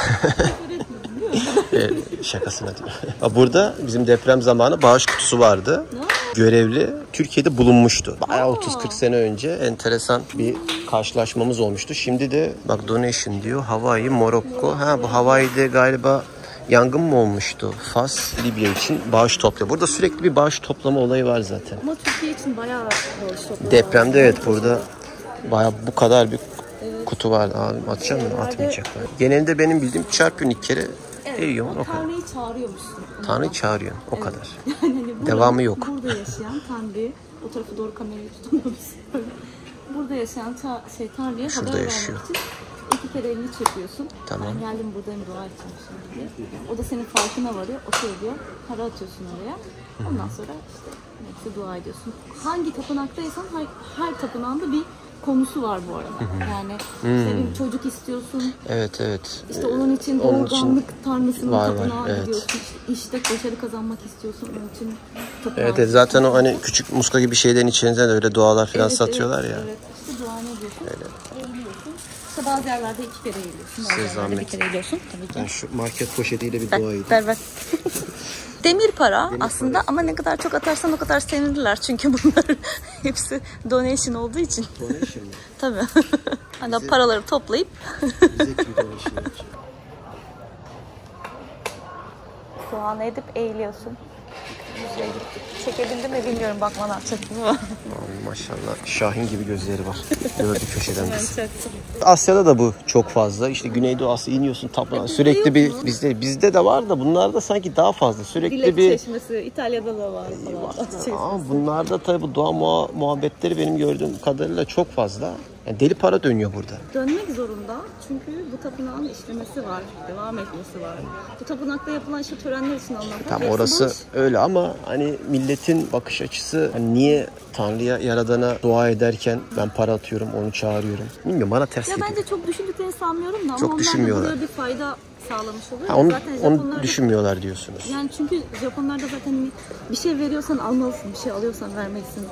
[SPEAKER 1] Şakasına diyor. Burada bizim deprem zamanı bağış kutusu vardı. Görevli Türkiye'de bulunmuştu. Bayağı 30-40 sene önce enteresan bir karşılaşmamız olmuştu. Şimdi de bak donation diyor. Hawaii, Morokko. Bu Hawaii'de galiba yangın mı olmuştu? Fas, Libya için bağış topluyor. Burada sürekli bir bağış toplama olayı var zaten.
[SPEAKER 2] Ama Türkiye için bayağı bağış toplama.
[SPEAKER 1] Depremde evet burada bayağı bu kadar bir kutu vardı. Abi atacak mı? Atmayacak. Genelde benim bildiğim çarpıyorsun 2 kere.
[SPEAKER 2] Evet, Tanrı'yı çağırıyormuşsun.
[SPEAKER 1] Tanrı'yı çağırıyorsun, o kadar.
[SPEAKER 2] Yani
[SPEAKER 1] devamı yok.
[SPEAKER 2] Burada yaşayan Tanrı'yı, o tarafa doğru kamerayı tutamıyorsun. Burada yaşayan Tanrı'ya haber vermek için 2 kere elini çekiyorsun.
[SPEAKER 1] Tamam.
[SPEAKER 2] Ben geldim buradayım, dua edeceğim şimdi. O da senin farkına varıyor, okey diyor. Para atıyorsun oraya. Ondan sonra işte neyse dua ediyorsun. Hangi tapınaktaysan her tapınağında bir konusu var bu arada. Yani senin çocuk istiyorsun.
[SPEAKER 1] Evet evet.
[SPEAKER 2] İşte onun için doğurganlık tanrısının tapınağına
[SPEAKER 1] evet.
[SPEAKER 2] gidiyorsun. İşte başarı kazanmak istiyorsun onun için tapınağa.
[SPEAKER 1] Evet zaten o hani küçük muska gibi şeylerin içinde de öyle dualar falan satıyorlar ya.
[SPEAKER 2] Evet işte dua ne diyorsun? Eğiliyorsun. İşte bazı yerlerde 2 kere eğiliyorsun. Bazı yerlerde 1 kere eğiliyorsun. Tabii ki.
[SPEAKER 1] Ben şu market poşetiyle bir dua edeyim.
[SPEAKER 2] Ver. Demir para aslında parası. Ama ne kadar çok atarsan o kadar sevinirler. Çünkü bunlar hepsi donation olduğu için.
[SPEAKER 1] Donation mu?
[SPEAKER 2] Tabii. Hani paraları toplayıp.
[SPEAKER 1] Bize kim donation yapacak?
[SPEAKER 2] Soğan edip eğiliyorsun. Çekebildim mi bilmiyorum. Bakman açacaktım ama.
[SPEAKER 1] Maşallah Şahin gibi gözleri var. Gördük köşeden biz. Asya'da da bu çok fazla. İşte Güneydoğu Asya iniyorsun tapınağa. Sürekli bir bizde de var da bunlarda sanki daha fazla. Sürekli
[SPEAKER 2] Dilek
[SPEAKER 1] bir
[SPEAKER 2] çeşmesi İtalya'da da var falan.
[SPEAKER 1] Ama bunlarda tabii bu doğa muhabbetleri benim gördüğüm kadarıyla çok fazla. Yani deli para dönüyor burada.
[SPEAKER 2] Dönmek zorunda çünkü bu tapınağın işlemesi var, devam etmesi var. Bu tapınakta yapılan işte törenler için anlatılan.
[SPEAKER 1] Tam orası öyle ama hani milletin bakış açısı hani niye Tanrı'ya, Yaradan'a dua ederken ben para atıyorum, onu çağırıyorum. Bilmiyorum bana ters geliyor.
[SPEAKER 2] Bence çok düşündüklerini sanmıyorum da
[SPEAKER 1] çok
[SPEAKER 2] ama onlar da bir fayda sağlamış oluyor.
[SPEAKER 1] Ha, onu
[SPEAKER 2] Japonlarda
[SPEAKER 1] düşünmüyorlar diyorsunuz.
[SPEAKER 2] yani çünkü Japonlarda zaten bir şey veriyorsan almalısın, bir şey alıyorsan vermelisin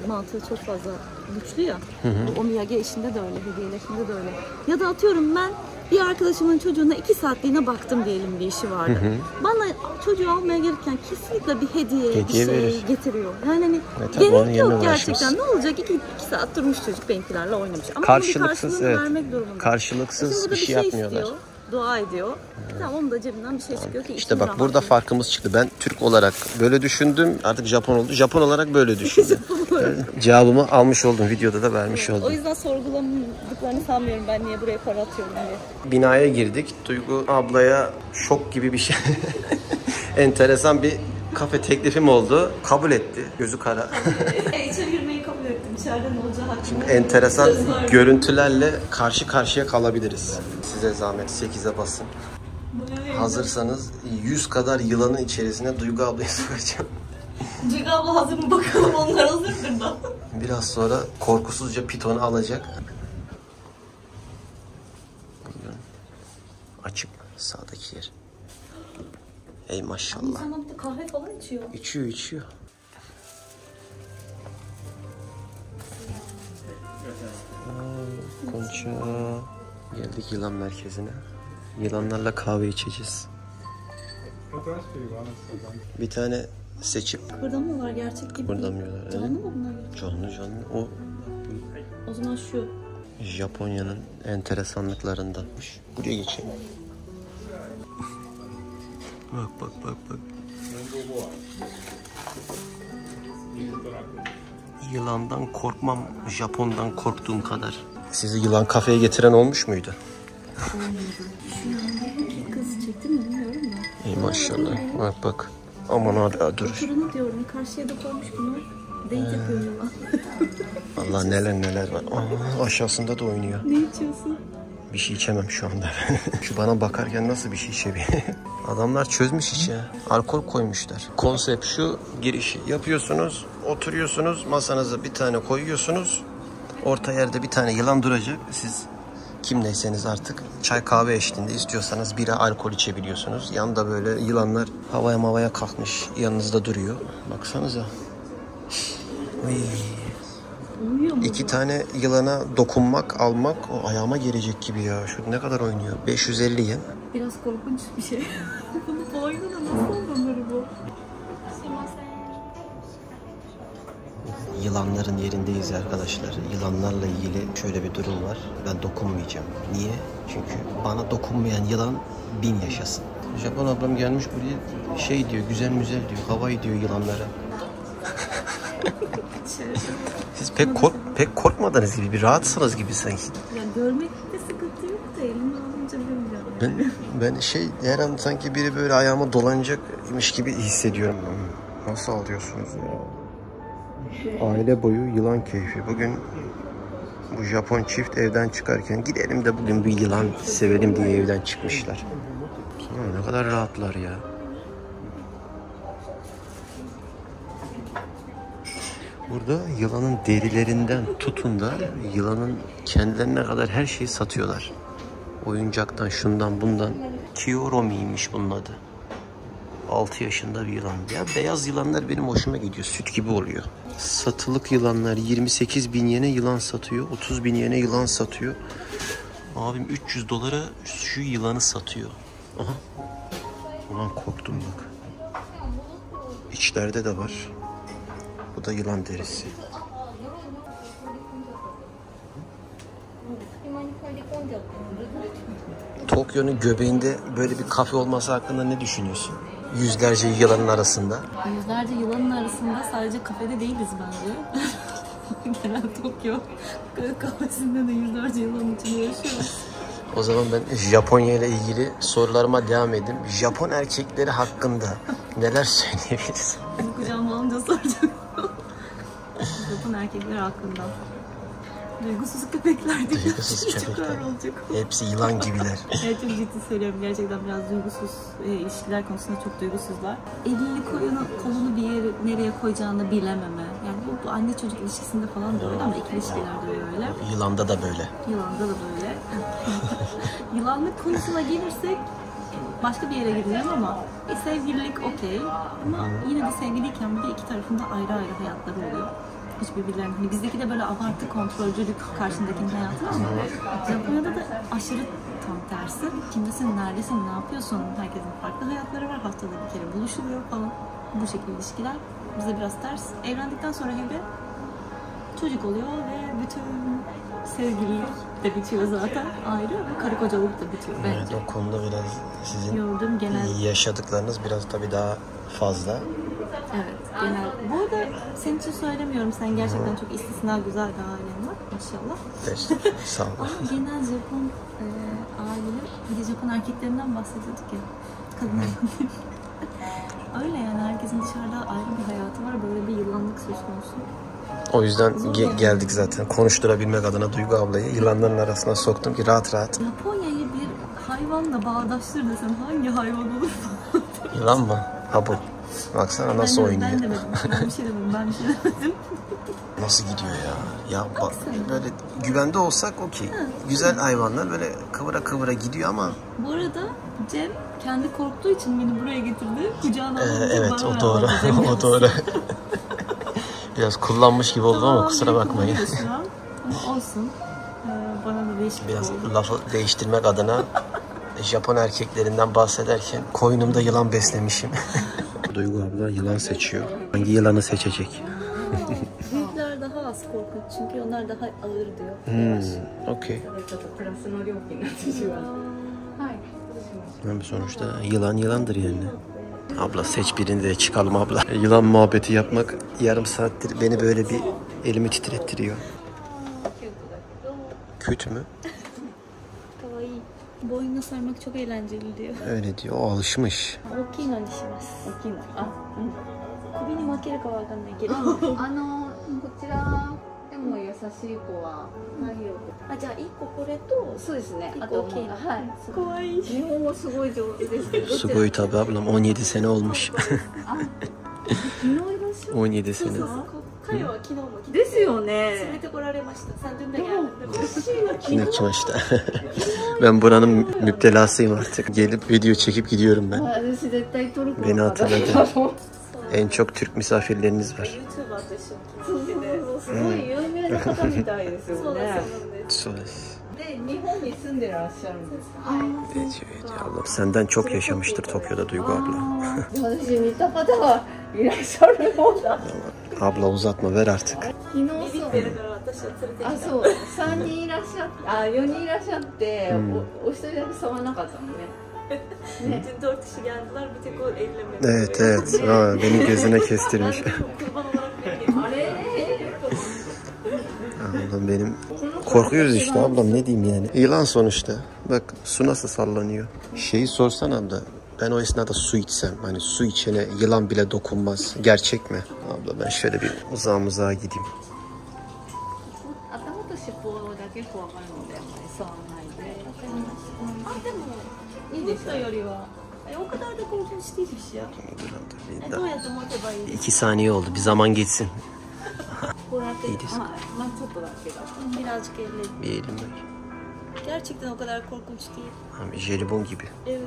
[SPEAKER 2] mantığı çok fazla güçlü ya. Bu omiyage işinde de öyle, hediyeleşmede de öyle. Ya da atıyorum ben bir arkadaşımın çocuğuna 2 saatliğine baktım diyelim, bir işi vardı. Bana çocuğu almaya gelirken kesinlikle bir hediye bir şey
[SPEAKER 1] verir.
[SPEAKER 2] getiriyor. Yani hani
[SPEAKER 1] tabii onun
[SPEAKER 2] gerek
[SPEAKER 1] yerine
[SPEAKER 2] yok
[SPEAKER 1] uğraşmış.
[SPEAKER 2] gerçekten. Ne olacak? 2 saat durmuş çocuk benimkilerle oynamış. Ama
[SPEAKER 1] Karşılıksız,
[SPEAKER 2] bunun bir karşılığını vermek durumunda.
[SPEAKER 1] Karşılıksız
[SPEAKER 2] Şimdi
[SPEAKER 1] bir şey yapmıyorlar.
[SPEAKER 2] Istiyor, dua ediyor. Tamam, onun da cebinden bir şey çıkıyor ki
[SPEAKER 1] İşte bak burada farkımız çıktı. Ben Türk olarak böyle düşündüm. Artık Japon oldu. Japon olarak böyle düşündüm. Cevabımı almış oldum. Videoda da vermiş
[SPEAKER 2] O
[SPEAKER 1] oldum.
[SPEAKER 2] yüzden sorgulamadıklarını sanmıyorum ben niye buraya para atıyorum diye.
[SPEAKER 1] Binaya girdik. Duygu ablaya şok gibi bir şey. Enteresan bir kafe teklifim oldu. Kabul etti. Gözü kara.
[SPEAKER 2] İçeri girmeyi kabul ettim. İçeriden olacağı hakkında.
[SPEAKER 1] Enteresan görüntülerle karşı karşıya kalabiliriz. Size zahmet 8'e basın. Hazırsanız 100 kadar yılanın içerisine Duygu ablayı sokacağım.
[SPEAKER 2] Duygu abla hazır mı bakalım, onlar hazırdır da.
[SPEAKER 1] Biraz sonra korkusuzca pitonu alacak. Buyurun. Açık sağdaki yer. Ey maşallah.
[SPEAKER 2] İnsanlar bir de kahve falan içiyor.
[SPEAKER 1] İçiyor. Konça. Geldik yılan merkezine. Yılanlarla kahve içeceğiz. Bir tane seçip
[SPEAKER 2] Kıpırdamıyorlar gerçek gibi.
[SPEAKER 1] kıpırdamıyorlar.
[SPEAKER 2] Canlı mı bunlar?
[SPEAKER 1] Canlı. O
[SPEAKER 2] O zaman şu.
[SPEAKER 1] Japonya'nın enteresanlıklarındanmış. Buraya geçelim. Bak. Yılandan korkmam, Japon'dan korktuğum kadar. Sizi yılan kafeye getiren olmuş muydu?
[SPEAKER 2] Kız çekti mi bilmiyorum da.
[SPEAKER 1] Ey maşallah. Bak. Aman hala dur.
[SPEAKER 2] Fırını diyorum, karşıya da koymuş bunu. Date yapıyor yılan.
[SPEAKER 1] Allah neler var. Aşağısında da oynuyor.
[SPEAKER 2] Ne içiyorsun?
[SPEAKER 1] Bir şey içemem şu anda. Şu bana bakarken nasıl bir şey içebilir? Adamlar çözmüş iş ya. Alkol koymuşlar. Konsept şu: girişi yapıyorsunuz, oturuyorsunuz, masanıza bir tane koyuyorsunuz. Orta yerde bir tane yılan duracak. Siz kimleyseniz artık çay kahve eşliğinde istiyorsanız bira, alkol içebiliyorsunuz. Yanında böyle yılanlar havaya kalkmış, yanınızda duruyor. Baksanıza. Uy.
[SPEAKER 2] Uyuyor mu?
[SPEAKER 1] 2 tane yılana dokunmak, almak o ayağıma gelecek gibi ya. Şu ne kadar oynuyor? 550 yen.
[SPEAKER 2] Biraz korkunç bir şey. Bunu boynu da nasıl olmaları bu?
[SPEAKER 1] Yılanların yerindeyiz arkadaşlar. Yılanlarla ilgili şöyle bir durum var. Ben dokunmayacağım. Niye? Çünkü bana dokunmayan yılan 1000 yaşasın. Japon ablam gelmiş buraya şey diyor, güzel diyor. Havayı diyor yılanlara. Siz pek korkmadınız gibi, bir rahatsınız gibi sanki.
[SPEAKER 2] Ya görmekte sıkıntı yok da elimi alınca bilmiyorum.
[SPEAKER 1] Ben her an sanki biri böyle ayağıma dolanacakmış gibi hissediyorum. Nasıl alıyorsunuz ya? Aile boyu yılan keyfi. Bugün bu Japon çift evden çıkarken gidelim de bugün bir yılan sevelim diye evden çıkmışlar. Ne kadar rahatlar ya. Burada yılanın derilerinden tutun da yılanın kendilerine kadar her şeyi satıyorlar. Oyuncaktan, şundan bundan. Kiyoromi'ymiş bunun adı. 6 yaşında bir yılan. Ya beyaz yılanlar benim hoşuma gidiyor. Süt gibi oluyor. Satılık yılanlar 28.000 yene yılan satıyor. 30.000 yene yılan satıyor. Abim 300 dolara şu yılanı satıyor. Aha. Ulan korktum bak. İçlerde de var. Bu da yılan derisi. Tokyo'nun göbeğinde böyle bir kafe olması hakkında ne düşünüyorsun? Yüzlerce yılanın arasında.
[SPEAKER 2] Yüzlerce yılanın arasında sadece kafede değiliz bence. Genel Tokyo kahvesinde de yüzlerce yılanın içinde yaşıyoruz.
[SPEAKER 1] O zaman ben Japonya ile ilgili sorularıma devam edeyim. Japon erkekleri hakkında neler söyleyebiliriz?
[SPEAKER 2] Kucağıma alınca soracağım. Japon erkekler hakkında. Duygusuz köpekler diye çocuklar olacak.
[SPEAKER 1] Hepsi yılan gibiler.
[SPEAKER 2] Evet, çok ciddi söylüyorum. Gerçekten biraz duygusuz ilişkiler konusunda çok duygusuzlar. Elini kolunu bir yere nereye koyacağını bilememe. Yani bu anne çocuk ilişkisinde falan da öyle ama ikili ilişkilerde öyle.
[SPEAKER 1] Yılanda da böyle.
[SPEAKER 2] Yılanda da böyle. Yılanlık konusuna gelirsek başka bir yere gideceğim ama sevgililik okey. Ama yine de sevgiliyken bile iki tarafında ayrı ayrı hayatları oluyor. Hiçbirbirlerinin. Hani bizdeki de böyle abartı kontrolcülük karşındakinin hayatı ama Japonya'da da aşırı tam tersi. Kimdesin, neredesin, ne yapıyorsun? Herkesin farklı hayatları var. Haftada bir kere buluşuluyor falan. Bu şekilde ilişkiler bize biraz ters. Evlendikten sonra evde çocuk oluyor ve bütün sevgililik de bitiyor zaten ayrı. Karı kocalık da bitiyor bence.
[SPEAKER 1] Evet, o konuda biraz sizin
[SPEAKER 2] Gördüğüm genel...
[SPEAKER 1] yaşadıklarınız biraz tabii daha fazla.
[SPEAKER 2] Evet, genel. Bu arada senin için söylemiyorum. Sen gerçekten çok istisna güzel bir ailen var. Maşallah.
[SPEAKER 1] Evet, sağ ol.
[SPEAKER 2] Ama genel Japon aileler, bir de Japon erkeklerinden bahsediyorduk ya. Kadınlar. Öyle yani herkesin dışarıda ayrı bir hayatı var. Böyle bir yılanlık söz konusu.
[SPEAKER 1] O yüzden geldik zaten. Konuşturabilmek adına Duygu ablayı yılanların arasına soktum ki rahat rahat.
[SPEAKER 2] Japonya'yı bir hayvanla bağdaştır desem hangi hayvan olur?
[SPEAKER 1] Yılan mı? Ha bu. Baksana nasıl oynuyor.
[SPEAKER 2] Ben demedim. Ben bir şey demedim.
[SPEAKER 1] Nasıl gidiyor ya? Ya bak böyle güvende olsak okey. Güzel hayvanlar böyle kıvıra kıvıra gidiyor ama.
[SPEAKER 2] Bu arada Cem kendi korktuğu için beni buraya getirdi. Kucağına alınca
[SPEAKER 1] evet o doğru. O doğru. Biraz kullanmış gibi oldu ama kusura bakmayın.
[SPEAKER 2] Ama olsun. Bana da değişik
[SPEAKER 1] Biraz
[SPEAKER 2] oldu.
[SPEAKER 1] lafı değiştirmek adına Japon erkeklerinden bahsederken koynumda yılan beslemişim. Duygu abla yılan seçiyor. Hangi yılanı seçecek?
[SPEAKER 2] Büyükler daha az korkunç çünkü onlar daha ağır diyor.
[SPEAKER 1] Okey. Sonuçta yılan yılandır yani. Abla seç birini de çıkalım abla. Yılan muhabbeti yapmak yarım saattir beni böyle bir elimi titrettiriyor. Küt mü?
[SPEAKER 2] Kawaii. Boynuna sarmak çok eğlenceli diyor.
[SPEAKER 1] Öyle diyor. O alışmış.
[SPEAKER 2] 大きいのにします。大きいの。あ、首に巻けるかわかんないけど。
[SPEAKER 4] こちらでも優しい子は太陽
[SPEAKER 2] あ、じゃあ一個これと、
[SPEAKER 4] そうですね。
[SPEAKER 2] 一個大きいの。
[SPEAKER 4] はい。
[SPEAKER 2] かわいい。
[SPEAKER 4] 日本語すごい上手ですけど。
[SPEAKER 1] Sugoi tabi ablam 17 sene olmuş.
[SPEAKER 4] 昨日いらっしゃる。
[SPEAKER 1] 17 sene.
[SPEAKER 2] 彼は昨日も来て
[SPEAKER 4] ですよ
[SPEAKER 2] 連
[SPEAKER 4] ね。
[SPEAKER 2] れてこられました。30代geldi.
[SPEAKER 1] Yine kim işte. Ben buranın müptelasıyım artık. Gelip video çekip gidiyorum ben.
[SPEAKER 4] 私絶対トルコ
[SPEAKER 1] Beni
[SPEAKER 4] の方
[SPEAKER 1] hatırladı. En çok Türk misafirleriniz var.
[SPEAKER 2] YouTuber と一緒に来て。
[SPEAKER 4] そうそうそうすごい有名な方みたいですよ
[SPEAKER 2] そうです
[SPEAKER 4] ね。
[SPEAKER 1] そうです。
[SPEAKER 4] で日本に住んでらっしゃるんですか。はい。
[SPEAKER 1] Ediyor ablam. Senden çok yaşamıştır Tokyo'da Duygu abla.
[SPEAKER 4] 私似た方がいらっしゃるようだ。
[SPEAKER 1] Abla uzatma ver artık.
[SPEAKER 4] 昨日そう。
[SPEAKER 2] だから私を連れてきた。
[SPEAKER 4] あ、そう。3人いらっしゃって、あ、4人いらっしゃって、お一人だけ触らなかったのね。
[SPEAKER 2] Bütün 4 kişi geldiler bir tek o ellemedi.
[SPEAKER 1] Evet evet. Aa, beni gözüne kestirmiş.
[SPEAKER 2] Kurban olarak beni
[SPEAKER 4] あれ
[SPEAKER 1] Ablam benim. Korkuyoruz işte ablam ne diyeyim yani. Yılan sonuçta. Bak su nasıl sallanıyor. Şeyi sorsan abla. Ben o esnada su içsem. Hani su içene yılan bile dokunmaz. Gerçek mi? Abla ben şöyle bir uzağa gideyim.
[SPEAKER 4] 頭と尻尾だけ怖がるのであんまり触らないで。
[SPEAKER 2] あ、でもいいですよよりは。おkadar da korkunç değilmiş ya. Do うやって持てばいいですか?
[SPEAKER 1] 2 saniye oldu. Bir zaman geçsin.
[SPEAKER 2] こうやって
[SPEAKER 1] İyiです.
[SPEAKER 4] まあちょっとだけだ。
[SPEAKER 2] birazcık elledim.
[SPEAKER 1] Bir elim ver.
[SPEAKER 2] Gerçekten o kadar korkunç değil.
[SPEAKER 1] Abi jelibon gibi.
[SPEAKER 2] Evet.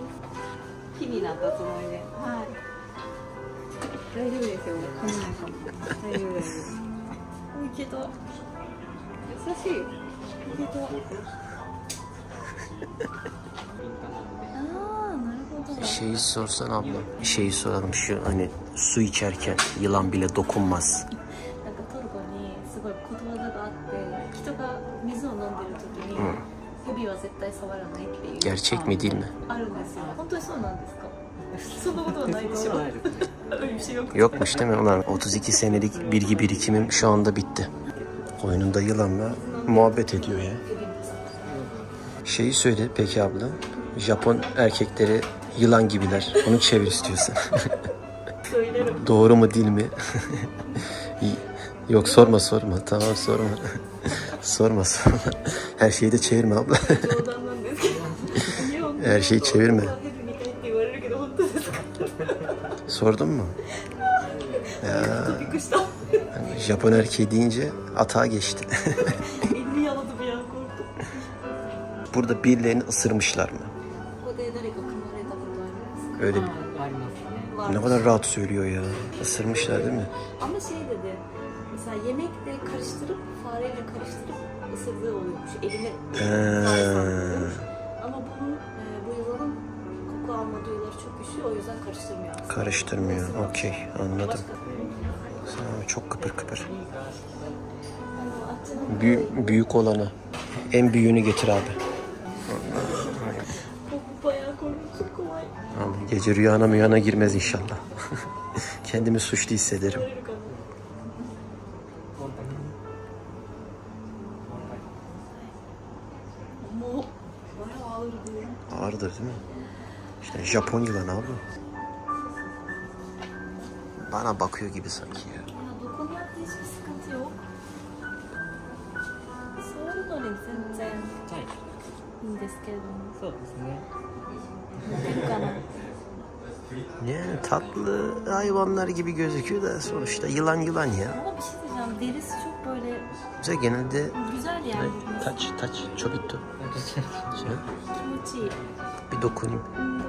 [SPEAKER 4] 木になったつもりで。はい。大丈夫ですよ。噛まないかも。大丈夫です。
[SPEAKER 2] いけた。
[SPEAKER 4] 優しい。
[SPEAKER 2] いけた。なるほど。
[SPEAKER 1] Şeyi sorsan abla. Şeyi soralım şu hani su içerken yılan bile dokunmaz.
[SPEAKER 2] なんかトルコにすごいことわざがあって人が水を飲んでる時に蛇は絶対触らないっていう
[SPEAKER 1] Gerçek mi değil mi?
[SPEAKER 2] あるんですよ。本当にそうなんですか？そんなことはないでしょ。öyle bir şey yok.
[SPEAKER 1] Yokmuş değil mi? Ulan 32 senelik bilgi birikimim şu anda bitti. Oyununda yılanla muhabbet ediyor ya. Şeyi söyle peki abla. Japon erkekleri yılan gibiler. Onu çevir istiyorsan.
[SPEAKER 2] Söylerim.
[SPEAKER 1] Doğru mu değil mi? Yok sorma. Tamam sorma. sorma. Her şeyi de çevirme abla.
[SPEAKER 2] 冗談なんですけど。日本
[SPEAKER 1] Her şeyi çevirme.
[SPEAKER 2] 蛇みたいって言われるけど本当ですか？
[SPEAKER 1] Sordun mu? Ya,
[SPEAKER 2] びっくりした。
[SPEAKER 1] Japon erkeği deyince atağa geçti.
[SPEAKER 2] Elini yaladı bir an korktum.
[SPEAKER 1] Burada birilerini ısırmışlar mı?
[SPEAKER 2] ここで誰か噛まれたこ
[SPEAKER 1] Öyle
[SPEAKER 2] Var.
[SPEAKER 1] ne kadar rahat söylüyor ya. Isırmışlar değil mi?
[SPEAKER 2] Ama şey dedi, mesela yemekle karıştırıp, fareyle karıştırıp ısırdığı oluyormuş. Eline fare saldırıyormuş. Ama bunun, bu yılanın koku alma duyuları çok güçlü, o yüzden karıştırmıyor aslında.
[SPEAKER 1] Karıştırmıyor. Okey, anladım. Çok kıpır kıpır. Büyük olanı. En büyüğünü getir abi.
[SPEAKER 2] Bu bayağı korkunç, kolay.
[SPEAKER 1] Gece rüyana girmez inşallah. Kendimi suçlu hissederim.
[SPEAKER 2] Ama bayağı ağır diyor.
[SPEAKER 1] Ağırdır değil mi? İşte Japon yılanı abi. Bana bakıyor gibi sanki ya.
[SPEAKER 2] Ya dokunmakta hiçbir sıkıntı yok. Sorun o ne? Senいいんですけれども。
[SPEAKER 3] そうですね。
[SPEAKER 2] いいかな。
[SPEAKER 1] Yani tatlı hayvanlar gibi gözüküyor da sonuçta yılan ya.
[SPEAKER 2] Ama bir şey diyeceğim, derisi çok böyle
[SPEAKER 1] Bize genelde
[SPEAKER 2] güzel yani.
[SPEAKER 1] taç çobito.
[SPEAKER 2] Kimochi.
[SPEAKER 1] Bir dokunayım. Ama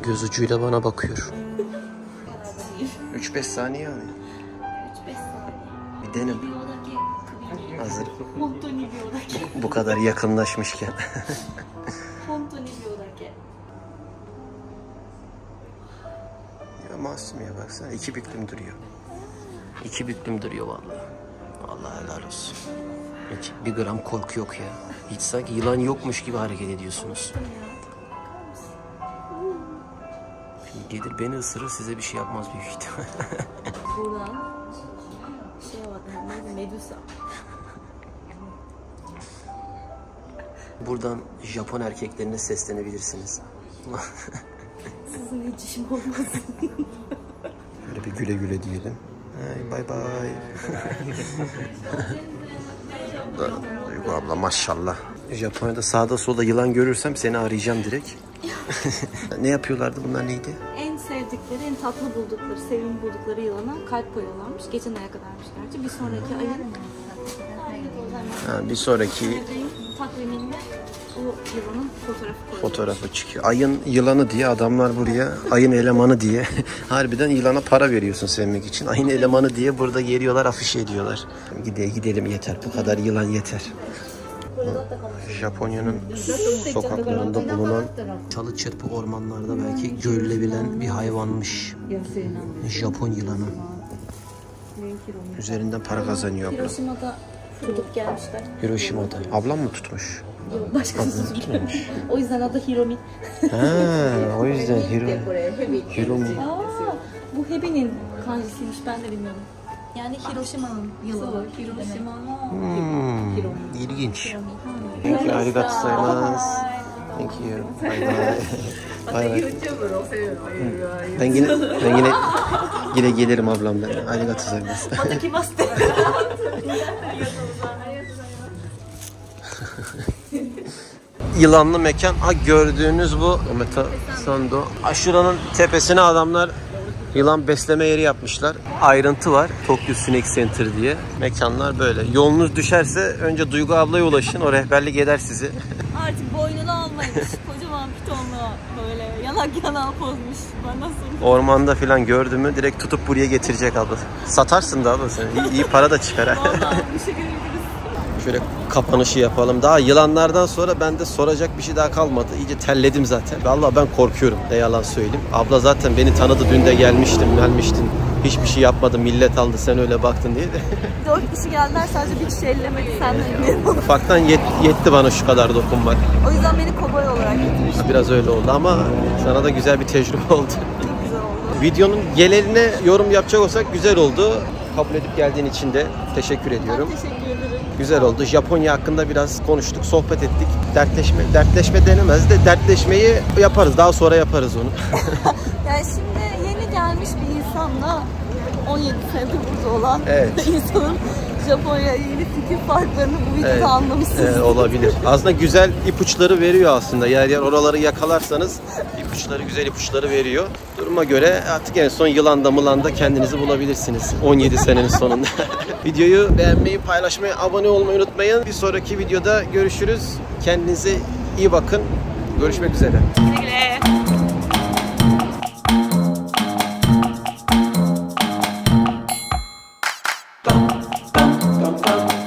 [SPEAKER 1] göz ucuyla bana bakıyor. 3-5 saniye alıyor.
[SPEAKER 2] 3-5 saniye.
[SPEAKER 1] Bir denem.
[SPEAKER 2] 2秒だけ首に。
[SPEAKER 1] Hazır.
[SPEAKER 2] 本当に2秒だけ。
[SPEAKER 1] Bu kadar yakınlaşmışken.
[SPEAKER 2] 本当に2秒だけ。
[SPEAKER 1] Ya masum ya baksana 2 büklüm duruyor. 2 büklüm duruyor vallahi. Vallahi helal olsun. Hiç bir gram korku yok ya. Hiç sanki yılan yokmuş gibi hareket ediyorsunuz. Şimdi gelir beni ısırır size bir şey yapmaz büyük ihtimal.
[SPEAKER 2] Buradan şey var, Medusa.
[SPEAKER 1] Buradan Japon erkeklerine seslenebilirsiniz.
[SPEAKER 2] Sizin hiç işim olmasın.
[SPEAKER 1] Böyle bir güle güle diyelim. Bay bay. Duygu abla maşallah. Japonya'da sağda solda yılan görürsem seni arayacağım direkt. Ne yapıyorlardı bunlar neydi?
[SPEAKER 2] En sevdikleri, en tatlı buldukları, sevimli buldukları yılana kalp koyuyorlarmış. Geçen aya kadarmış gerçi. Bir sonraki ayın
[SPEAKER 1] Bir sonraki
[SPEAKER 2] takviminde o yılanın fotoğrafı koyuyorlar.
[SPEAKER 1] fotoğrafı çıkıyor. Ayın yılanı diye adamlar buraya, ayın elemanı diye harbiden yılana para veriyorsun sevmek için. Ayın elemanı diye burada geliyorlar, afişe ediyorlar. Gidelim yeter, bu kadar yılan yeter. Japonya'nın sokaklarında bulunan çalı çırpı ormanlarda belki görülebilen bir hayvanmış. Japon yılanı. Üzerinden para kazanıyor abla.
[SPEAKER 2] Hiroşima'da tutup gelmişler.
[SPEAKER 1] Hiroşima'da. Ablam mı tutmuş?
[SPEAKER 2] Yok, başkası tutmuş. O yüzden adı Hiromi.
[SPEAKER 1] Ha, o yüzden Hiromi.
[SPEAKER 2] Aa, bu Hebi'nin kanjisiymiş, ben de bilmiyorum. Yani Hiroşima'nın yılı. Hiroşima'nın
[SPEAKER 1] İlginç. Thank you, arigatou gozaimasu. Thank you. Bye bye. Bye bye. Ben yine gelirim ablam ben. Arigatou gozaimasu.
[SPEAKER 2] Matakimaste.
[SPEAKER 1] Yılanlı mekan. Ha gördüğünüz bu Ometa Sando. Şuranın tepesine adamlar yılan besleme yeri yapmışlar. Ayrıntı var. Tokyo Snake Center diye. Mekanlar böyle. Yolunuz düşerse önce Duygu ablaya ulaşın. O rehberlik eder sizi.
[SPEAKER 2] Artık boynunu almaymış. Kocaman pitonlu böyle yanak pozmuş. Ben nasıl?
[SPEAKER 1] Ormanda falan gördü mü direkt tutup buraya getirecek abla. Satarsın da abla sen. İyi para da çıkar ha.
[SPEAKER 2] Vallahi bu şekilde.
[SPEAKER 1] Şöyle kapanışı yapalım. Daha yılanlardan sonra bende soracak bir şey daha kalmadı. İyice terledim zaten. Vallahi ben korkuyorum. Ne yalan söyleyeyim. Abla zaten beni tanıdı. Dün de gelmiştin. Hiçbir şey yapmadım. Millet aldı. Sen öyle baktın diye de.
[SPEAKER 2] 4 kişi geldiler, sadece bir kişi ellemedi. Sen de
[SPEAKER 1] Ufaktan yetti bana şu kadar dokunmak.
[SPEAKER 2] O yüzden beni kovboy olarak getirmiş.
[SPEAKER 1] Biraz öyle oldu ama sana da güzel bir tecrübe oldu.
[SPEAKER 2] Çok güzel oldu.
[SPEAKER 1] Videonun geneline yorum yapacak olsak güzel oldu. Kabul edip geldiğin için de teşekkür ediyorum.
[SPEAKER 2] Teşekkür ederim.
[SPEAKER 1] Güzel oldu. Japonya hakkında biraz konuştuk, sohbet ettik. Dertleşme denemez de dertleşmeyi yaparız. Daha sonra yaparız onu.
[SPEAKER 2] Yani şimdi yeni gelmiş bir insanla 17 senedir burada olan
[SPEAKER 1] Evet.
[SPEAKER 2] insanın Japonya'ya ilgili fikir farklarını bu videoda anlamışsınız.
[SPEAKER 1] Olabilir. Aslında güzel ipuçları veriyor aslında. Yer oraları yakalarsanız güzel ipuçları veriyor. Duruma göre artık en son yılanda mılanda kendinizi bulabilirsiniz. 17 senenin sonunda. Videoyu beğenmeyi, paylaşmayı, abone olmayı unutmayın. Bir sonraki videoda görüşürüz. Kendinize iyi bakın. Görüşmek üzere.
[SPEAKER 2] Güle güle.